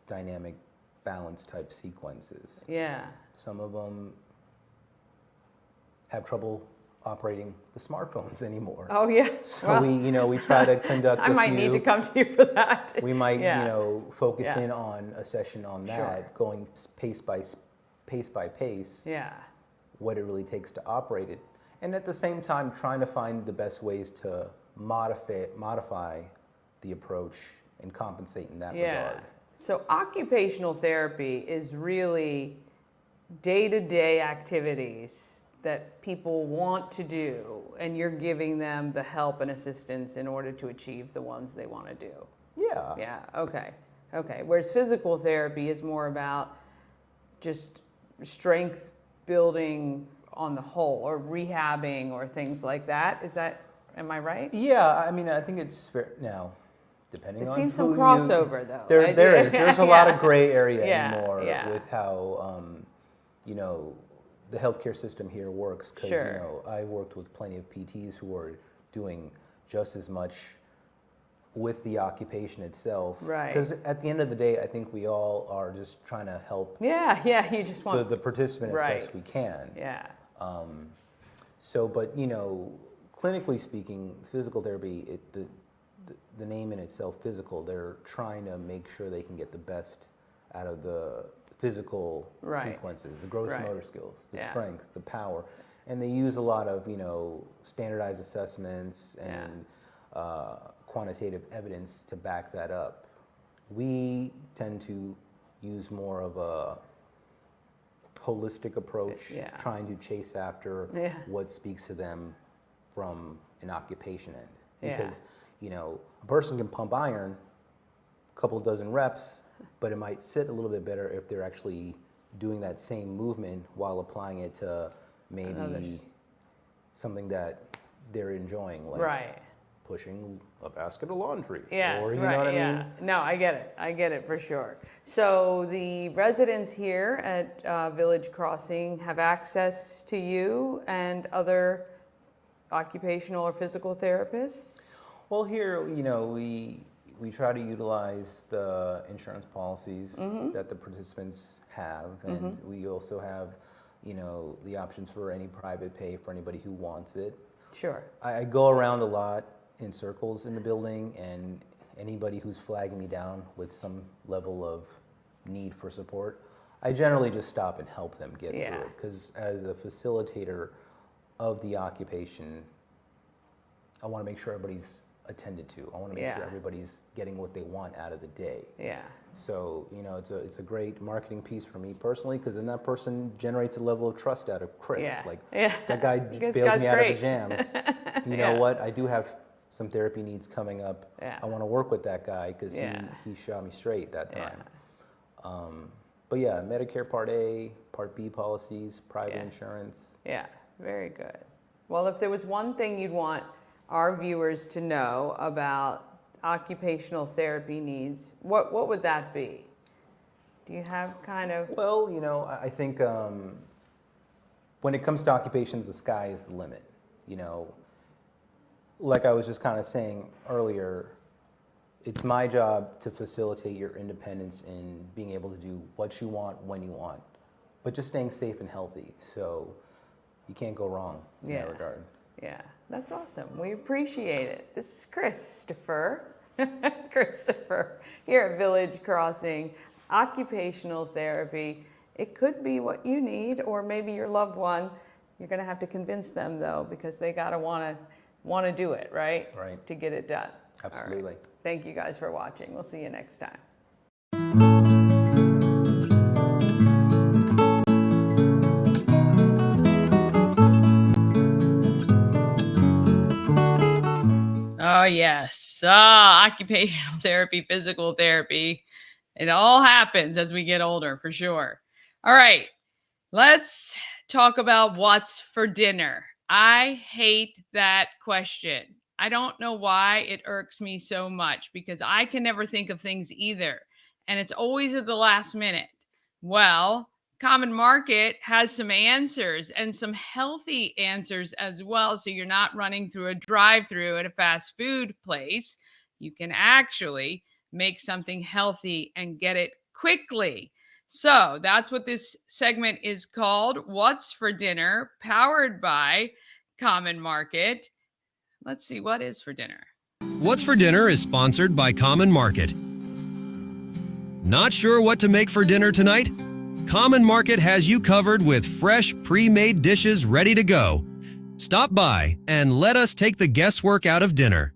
Speaker 9: dynamic balance type sequences. Some of them have trouble operating the smartphones anymore. So we try to conduct
Speaker 3: I might need to come to you for that.
Speaker 9: We might, you know, focus in on a session on that, going pace by pace, what it really takes to operate it. And at the same time, trying to find the best ways to modify the approach and compensate in that regard.
Speaker 3: So occupational therapy is really day-to-day activities that people want to do, and you're giving them the help and assistance in order to achieve the ones they want to do. Okay. Whereas physical therapy is more about just strength building on the whole, or rehabbing, or things like that. Am I right?
Speaker 9: I mean, I think it's fair now. Depending on
Speaker 3: it seems some crossover though.
Speaker 9: There's a lot of gray area anymore with how you know, the healthcare system here works, because you know, I worked with plenty of PTs who are doing just as much with the occupation itself. Because at the end of the day, I think we all are just trying to help
Speaker 3: you just want
Speaker 9: the participant as best we can. So, but you know, clinically speaking, physical therapy, the name in itself, physical, they're trying to make sure they can get the best out of the physical sequences, the gross motor skills, the strength, the power. And they use a lot of, you know, standardized assessments and quantitative evidence to back that up. We tend to use more of a holistic approach, trying to chase after what speaks to them from an occupation end. Because, you know, a person can pump iron a couple dozen reps, but it might sit a little bit better if they're actually doing that same movement while applying it to maybe something that they're enjoying, like
Speaker 3: Right.
Speaker 9: pushing a basket of laundry.
Speaker 3: Yes,
Speaker 9: or, you
Speaker 3: right,
Speaker 9: know what I
Speaker 3: yeah.
Speaker 9: mean?
Speaker 3: No, I get it. I get it for sure. So the residents here at Village Crossing have access to you and other occupational or physical therapists?
Speaker 9: Well, here, you know, we try to utilize the insurance policies that the participants have, and we also have, you know, the options for any private pay for anybody who wants it.
Speaker 3: Sure.
Speaker 9: I go around a lot in circles in the building, and anybody who's flagging me down with some level of need for support, I generally just stop and help them get through it. Because as a facilitator of the occupation, I want to make sure everybody's attended to. I want to make sure everybody's getting what they want out of the day.
Speaker 3: Yeah.
Speaker 9: So, you know, it's a great marketing piece for me personally, because then that person generates a level of trust out of Chris.
Speaker 3: Yeah.
Speaker 9: Like,
Speaker 3: Yeah.
Speaker 9: that guy
Speaker 3: This
Speaker 9: bailed
Speaker 3: guy's
Speaker 9: me out of a
Speaker 3: great.
Speaker 9: jam. You know what? I do have some therapy needs coming up.
Speaker 3: Yeah.
Speaker 9: I want to work with that guy because
Speaker 3: Yeah.
Speaker 9: he shot me straight that
Speaker 3: Yeah.
Speaker 9: time. But yeah, Medicare Part A, Part B policies, private insurance.
Speaker 3: Yeah, very good. Well, if there was one thing you'd want our viewers to know about occupational therapy needs, what would that be? Do you have kind of...
Speaker 9: Well, you know, I think when it comes to occupations, the sky is the limit. You know, like I was just kind of saying earlier, it's my job to facilitate your independence in being able to do what you want, when you want, but just staying safe and healthy. So you can't go wrong in that regard.
Speaker 3: Yeah, that's awesome. We appreciate it. This is Christopher. Christopher here at Village Crossing. Occupational therapy. It could be what you need, or maybe your loved one. You're going to have to convince them, though, because they got to want to do it, right?
Speaker 9: Right.
Speaker 3: To get it done.
Speaker 9: Absolutely.
Speaker 3: All right. Thank you guys for watching. We'll see you next time. Oh, yes. Occupational therapy, physical therapy. It all happens as we get older, for sure. All right. Let's talk about what's for dinner. I hate that question. I don't know why it irks me so much, because I can never think of things either. And it's always at the last minute. Well, Common Market has some answers, and some healthy answers as well. So you're not running through a drive-through at a fast food place. You can actually make something healthy and get it quickly. So that's what this segment is called, What's for Dinner, powered by Common Market. Let's see, what is for dinner?
Speaker 10: What's for Dinner is sponsored by Common Market. Not sure what to make for dinner tonight? Common Market has you covered with fresh, pre-made dishes ready to go. Stop by and let us take the guesswork out of dinner.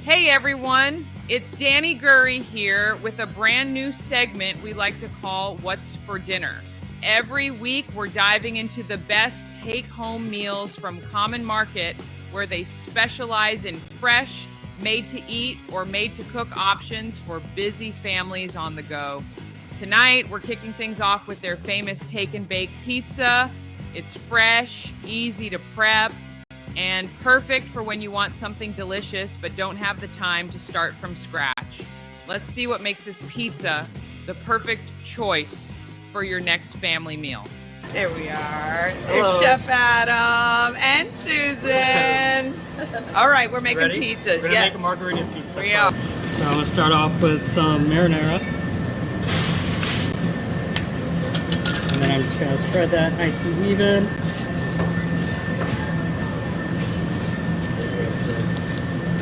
Speaker 3: Hey everyone, it's Danny Gurry here with a brand new segment we like to call What's for Dinner. Every week we're diving into the best take-home meals from Common Market, where they specialize in fresh, made-to-eat or made-to-cook options for busy families on the go. Tonight, we're kicking things off with their famous take and bake pizza. It's fresh, easy to prep, and perfect for when you want something delicious but don't have the time to start from scratch. Let's see what makes this pizza the perfect choice for your next family meal. There we are. There's Chef Adam and Susan. All right, we're making pizzas.
Speaker 11: We're gonna make a margarita pizza.
Speaker 3: We are.
Speaker 11: So I'm gonna start off with some marinara. And then I'm just gonna spread that nice and even.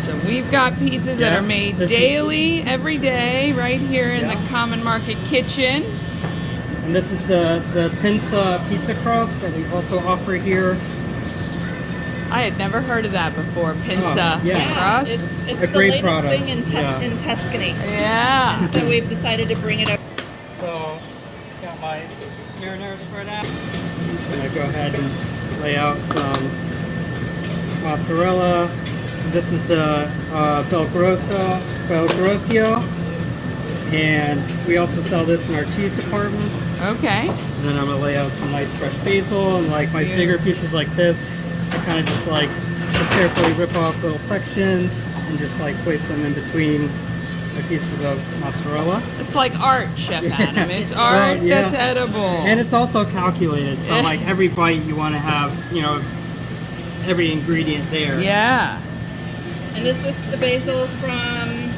Speaker 3: So we've got pizzas that are made daily, every day, right here in the Common Market kitchen.
Speaker 11: And this is the pinza pizza crust that we also offer here.
Speaker 3: I had never heard of that before, pinza crust.
Speaker 12: It's
Speaker 11: a
Speaker 12: the
Speaker 11: great
Speaker 12: latest
Speaker 11: product.
Speaker 12: thing in Tuscany.
Speaker 3: Yeah.
Speaker 12: So we've decided to bring it up.
Speaker 11: So got my marinara spread out. I'm gonna go ahead and lay out some mozzarella. This is the Bel Grosso, and we also sell this in our cheese department.
Speaker 3: Okay.
Speaker 11: And then I'm gonna lay out some nice fresh basil, and like my bigger pieces like this, I kind of just like carefully rip off little sections and just like place them in between the pieces of mozzarella.
Speaker 3: It's like art, Chef Adam. It's art
Speaker 11: Right, yeah.
Speaker 3: that's edible.
Speaker 11: And it's also calculated, so like every bite you want to have, you know, every ingredient there.
Speaker 3: Yeah.
Speaker 12: And is this the basil from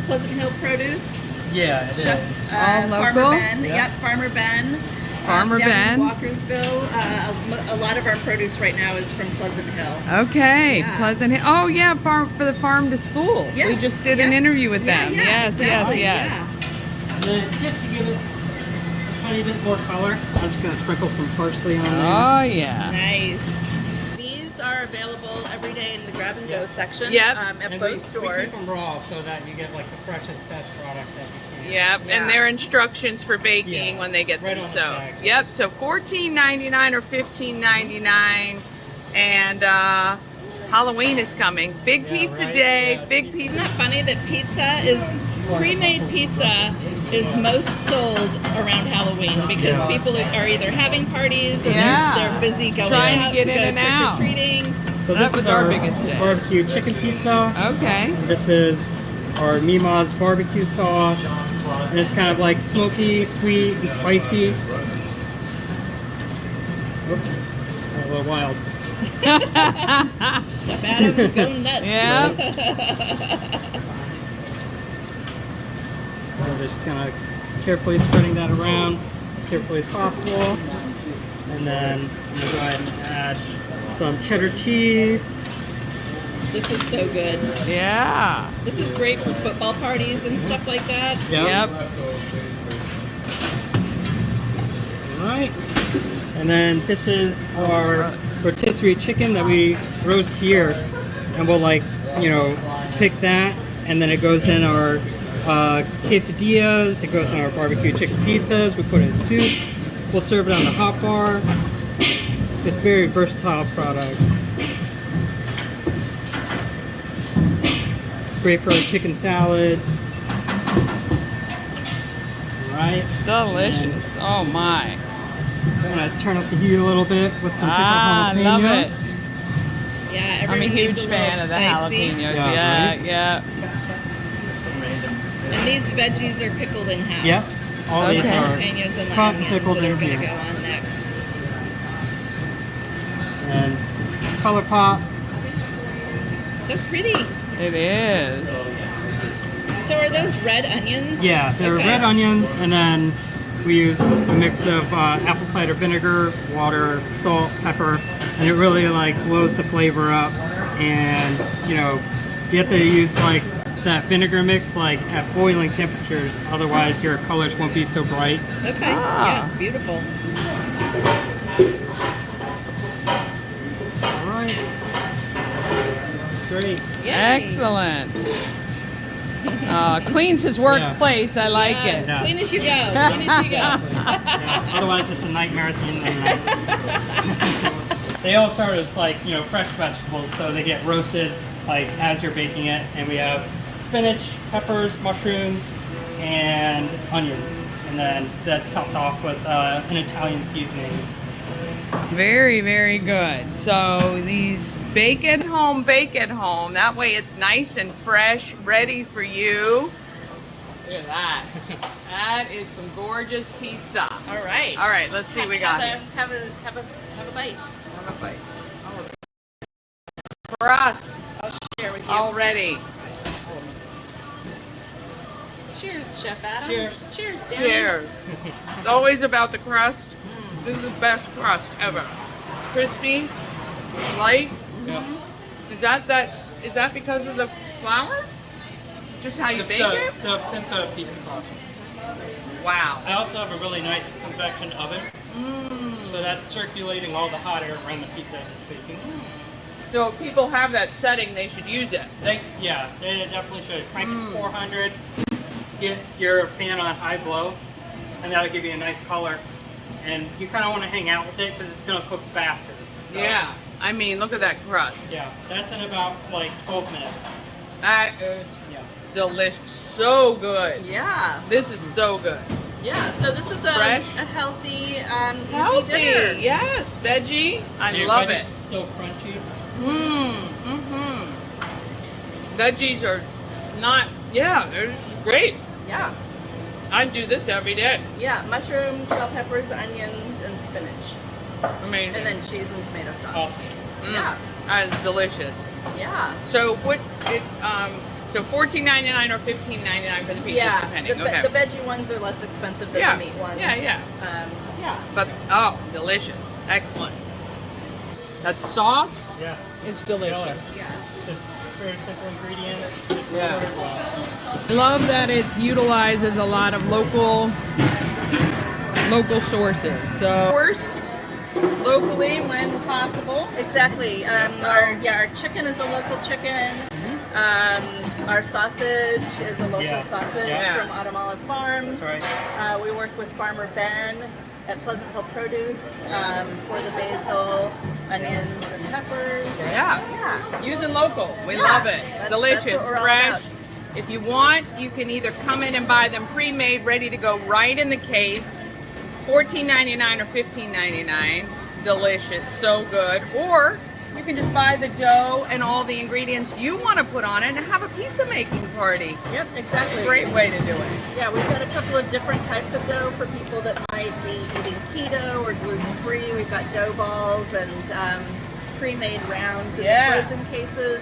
Speaker 12: Pleasant Hill Produce?
Speaker 11: Yeah, it
Speaker 12: Chef,
Speaker 11: is.
Speaker 12: Farmer
Speaker 3: local?
Speaker 12: Ben. Yep, Farmer Ben.
Speaker 3: Farmer
Speaker 12: down
Speaker 3: Ben.
Speaker 12: in Walkersville. A lot of our produce right now is from Pleasant Hill.
Speaker 3: Okay,
Speaker 12: Yeah.
Speaker 3: Pleasant Hill. Oh yeah, for the farm to school. We
Speaker 12: Yes,
Speaker 3: just did an interview with
Speaker 12: Yeah,
Speaker 3: them.
Speaker 12: yeah,
Speaker 3: Yes,
Speaker 12: exactly,
Speaker 3: yes.
Speaker 12: yeah.
Speaker 11: And then just to give it a tiny bit more color, I'm just gonna sprinkle some parsley on there.
Speaker 3: Oh yeah.
Speaker 12: Nice. These are available every day in the grab and go section
Speaker 3: Yep.
Speaker 12: at
Speaker 11: And
Speaker 12: both
Speaker 11: we
Speaker 12: stores.
Speaker 11: keep them raw so that you get like the freshest, best product that you can.
Speaker 3: Yep,
Speaker 12: Yeah.
Speaker 3: and their instructions for baking
Speaker 11: Yeah,
Speaker 3: when they get
Speaker 11: right
Speaker 3: them.
Speaker 11: on the
Speaker 3: So,
Speaker 11: tag.
Speaker 3: yep. So $14.99 or $15.99, and Halloween is coming. Big
Speaker 11: Yeah,
Speaker 3: pizza
Speaker 11: right?
Speaker 3: day.
Speaker 11: Yeah,
Speaker 3: Big
Speaker 12: Isn't
Speaker 3: pizza.
Speaker 12: that funny that pre-made pizza is most sold around Halloween because
Speaker 11: Yeah.
Speaker 12: people are either having parties or
Speaker 3: Yeah.
Speaker 12: they're busy going
Speaker 3: Trying to
Speaker 12: out
Speaker 3: get
Speaker 12: to
Speaker 3: in
Speaker 12: go
Speaker 3: and out.
Speaker 12: trick-or-treating.
Speaker 11: So
Speaker 3: That
Speaker 11: this
Speaker 3: was
Speaker 11: is
Speaker 3: our biggest day.
Speaker 11: barbecue chicken pizza.
Speaker 3: Okay.
Speaker 11: This is our Mima's barbecue sauce. And it's kind of like smoky, sweet, and spicy. Oops, a little wild.
Speaker 12: Chef Adam is going nuts.
Speaker 3: Yeah.
Speaker 11: So just kind of carefully spreading that around as carefully as possible. And then I'm going to go ahead and add some cheddar cheese.
Speaker 12: This is so good.
Speaker 3: Yeah.
Speaker 12: This is great for football parties and stuff like that.
Speaker 3: Yep.
Speaker 11: All right. And then this is our rotisserie chicken that we roast here. And we'll like, you know, pick that. And then it goes in our quesadillas. It goes in our barbecue chicken pizzas. We put it in soups. We'll serve it on the hot bar. Just very versatile products. It's great for our chicken salads. All right.
Speaker 3: Delicious. Oh my.
Speaker 11: I'm gonna turn up the heat a little bit with some pickled jalapenos.
Speaker 3: love it.
Speaker 12: Yeah,
Speaker 3: I'm a
Speaker 12: everything
Speaker 3: huge
Speaker 12: needs a
Speaker 3: fan
Speaker 12: little
Speaker 3: of the
Speaker 12: spicy.
Speaker 3: jalapenos.
Speaker 11: Yeah,
Speaker 3: Yeah,
Speaker 11: right?
Speaker 3: yeah.
Speaker 12: And these veggies are pickled in house.
Speaker 11: Yep. All these
Speaker 3: Okay.
Speaker 11: are
Speaker 12: Jalapenos and the
Speaker 11: cut
Speaker 12: onions
Speaker 11: pickled
Speaker 12: that are
Speaker 11: in
Speaker 12: going to
Speaker 11: here.
Speaker 12: go on next.
Speaker 11: And color pop.
Speaker 12: So pretty.
Speaker 3: It is.
Speaker 12: So are those red onions?
Speaker 11: Yeah, they're
Speaker 12: Okay.
Speaker 11: red onions, and then we use a mix of apple cider vinegar, water, salt, pepper, and it really like blows the flavor up. And you know, you have to use like that vinegar mix like at boiling temperatures, otherwise your colors won't be so bright.
Speaker 12: Okay.
Speaker 3: Ah.
Speaker 12: Yeah, it's beautiful.
Speaker 11: All right, that's great.
Speaker 12: Yay.
Speaker 3: Excellent. Cleans his workplace. I like
Speaker 12: Yes,
Speaker 3: it.
Speaker 11: Yeah.
Speaker 12: clean as you go. Clean as you go.
Speaker 11: Yeah, otherwise it's a nightmare at the end of the night. They all start as like, you know, fresh vegetables, so they get roasted like as you're baking it. And we have spinach, peppers, mushrooms, and onions. And then that's topped off with an Italian seasoning.
Speaker 3: Very, very good. So these bake at home. That way it's nice and fresh, ready for you. Look at that. That is some gorgeous pizza.
Speaker 12: All right.
Speaker 3: All right, let's see what we got here.
Speaker 12: Have a bite.
Speaker 3: Have a bite. Oh. Crust
Speaker 12: I'll share with you.
Speaker 3: already.
Speaker 12: Cheers, Chef Adam.
Speaker 11: Cheers.
Speaker 12: Cheers, Darren.
Speaker 3: Cheers. It's always about the crust. This is the best crust ever. Crispy, light.
Speaker 11: Yeah.
Speaker 3: Is that because of the flour? Just how you bake it?
Speaker 11: It's a pizza crust.
Speaker 3: Wow.
Speaker 11: I also have a really nice convection oven. So that's circulating all the hot air around the pizza as it's baking.
Speaker 3: So if people have that setting, they should use it.
Speaker 11: They definitely should. Crank it to 400. Get your pan on high blow, and that'll give you a nice color. And you kind of want to hang out with it because it's going to cook faster. So,
Speaker 3: Yeah. I mean, look at that crust.
Speaker 11: Yeah, that's in about like 12 minutes.
Speaker 3: That is
Speaker 11: Yeah.
Speaker 3: delicious. So good.
Speaker 12: Yeah.
Speaker 3: This is so good.
Speaker 12: Yeah, so this is a
Speaker 3: Fresh.
Speaker 12: healthy,
Speaker 3: Healthy,
Speaker 12: easy dinner.
Speaker 3: yes, veggie. I
Speaker 11: Your
Speaker 3: love
Speaker 11: veggies
Speaker 3: it.
Speaker 11: Still crunchy.
Speaker 3: Veggies are not, yeah, they're great.
Speaker 12: Yeah,
Speaker 3: I do this every day.
Speaker 12: yeah, mushrooms, bell peppers, onions, and spinach.
Speaker 3: Amazing.
Speaker 12: And then cheese and tomato sauce.
Speaker 11: Awesome.
Speaker 12: Yeah,
Speaker 3: That is delicious.
Speaker 12: yeah.
Speaker 3: So so $14.99 or $15.99 for the pizzas,
Speaker 12: Yeah,
Speaker 3: depending.
Speaker 12: the,
Speaker 3: Okay.
Speaker 12: the veggie ones are less expensive than
Speaker 3: Yeah,
Speaker 12: the meat ones.
Speaker 3: yeah, yeah.
Speaker 12: Yeah.
Speaker 3: But delicious, excellent. That sauce
Speaker 11: Yeah.
Speaker 3: is delicious.
Speaker 12: Yeah.
Speaker 11: Just very simple ingredients. Just
Speaker 3: Yeah.
Speaker 11: very well.
Speaker 3: I love that it utilizes a lot of local sources. So sourced locally when possible.
Speaker 12: Exactly. Our chicken is a local chicken. Our sausage is a local sausage
Speaker 3: Yeah.
Speaker 12: from Autumn Olive Farms.
Speaker 11: That's right.
Speaker 12: We work with Farmer Ben at Pleasant Hill Produce for the basil, onions, and peppers.
Speaker 3: Yeah. Using local. We love it.
Speaker 12: That's
Speaker 3: Delicious,
Speaker 12: what we're all
Speaker 3: fresh.
Speaker 12: about.
Speaker 3: If you want, you can either come in and buy them pre-made, ready to go right in the case. $14.99 or $15.99. Delicious, so good. Or you can just buy the dough and all the ingredients you want to put on it and have a pizza making party.
Speaker 12: Yep, exactly.
Speaker 3: Great way to do it.
Speaker 12: Yeah, we've got a couple of different types of dough for people that might be eating keto or gluten-free. We've got dough balls and pre-made rounds in frozen cases.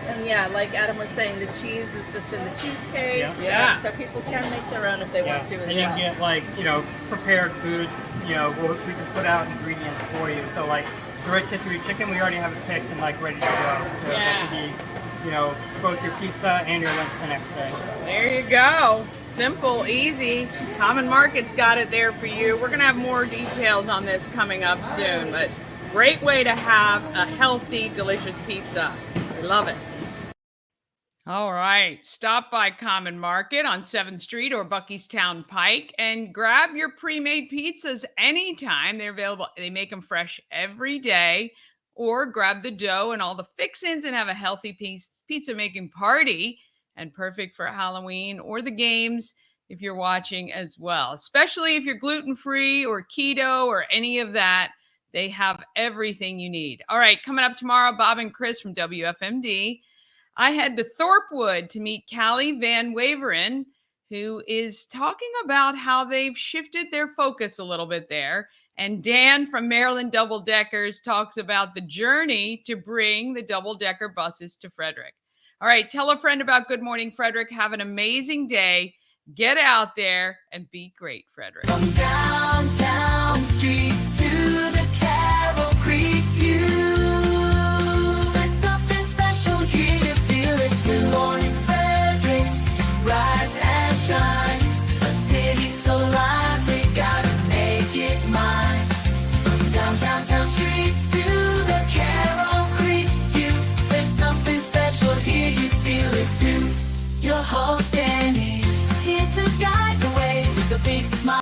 Speaker 12: And yeah, like Adam was saying, the cheese is just in the cheese case.
Speaker 3: Yeah.
Speaker 12: So people can make their own if they want to as
Speaker 11: And you
Speaker 12: well.
Speaker 11: can get prepared food, we can put out ingredients for you. So like the rotisserie chicken, we already have it picked and like ready to go. So that can be, both your pizza and your lunch the next day.
Speaker 3: There you go. Simple, easy. Common Market's got it there for you. We're going to have more details on this coming up soon, but great way to have a healthy, delicious pizza. I love it. All right, stop by Common Market on 7th Street or Buckystown Pike and grab your pre-made pizzas anytime. They're available. They make them fresh every day, or grab the dough and all the fixins and have a healthy pizza making party, and perfect for Halloween or the games if you're watching as well, especially if you're gluten-free or keto or any of that. They have everything you need. All right, coming up tomorrow, Bob and Chris from WFMD. I head to Thorpewood to meet Callie Van Waveren, who is talking about how they've shifted their focus a little bit there. And Dan from Maryland Double Deckers talks about the journey to bring the double-decker buses to Frederick. All right, tell a friend about Good Morning Frederick. Have an amazing day. Get out there and be great, Frederick.
Speaker 1: From downtown streets to the Carroll Creek.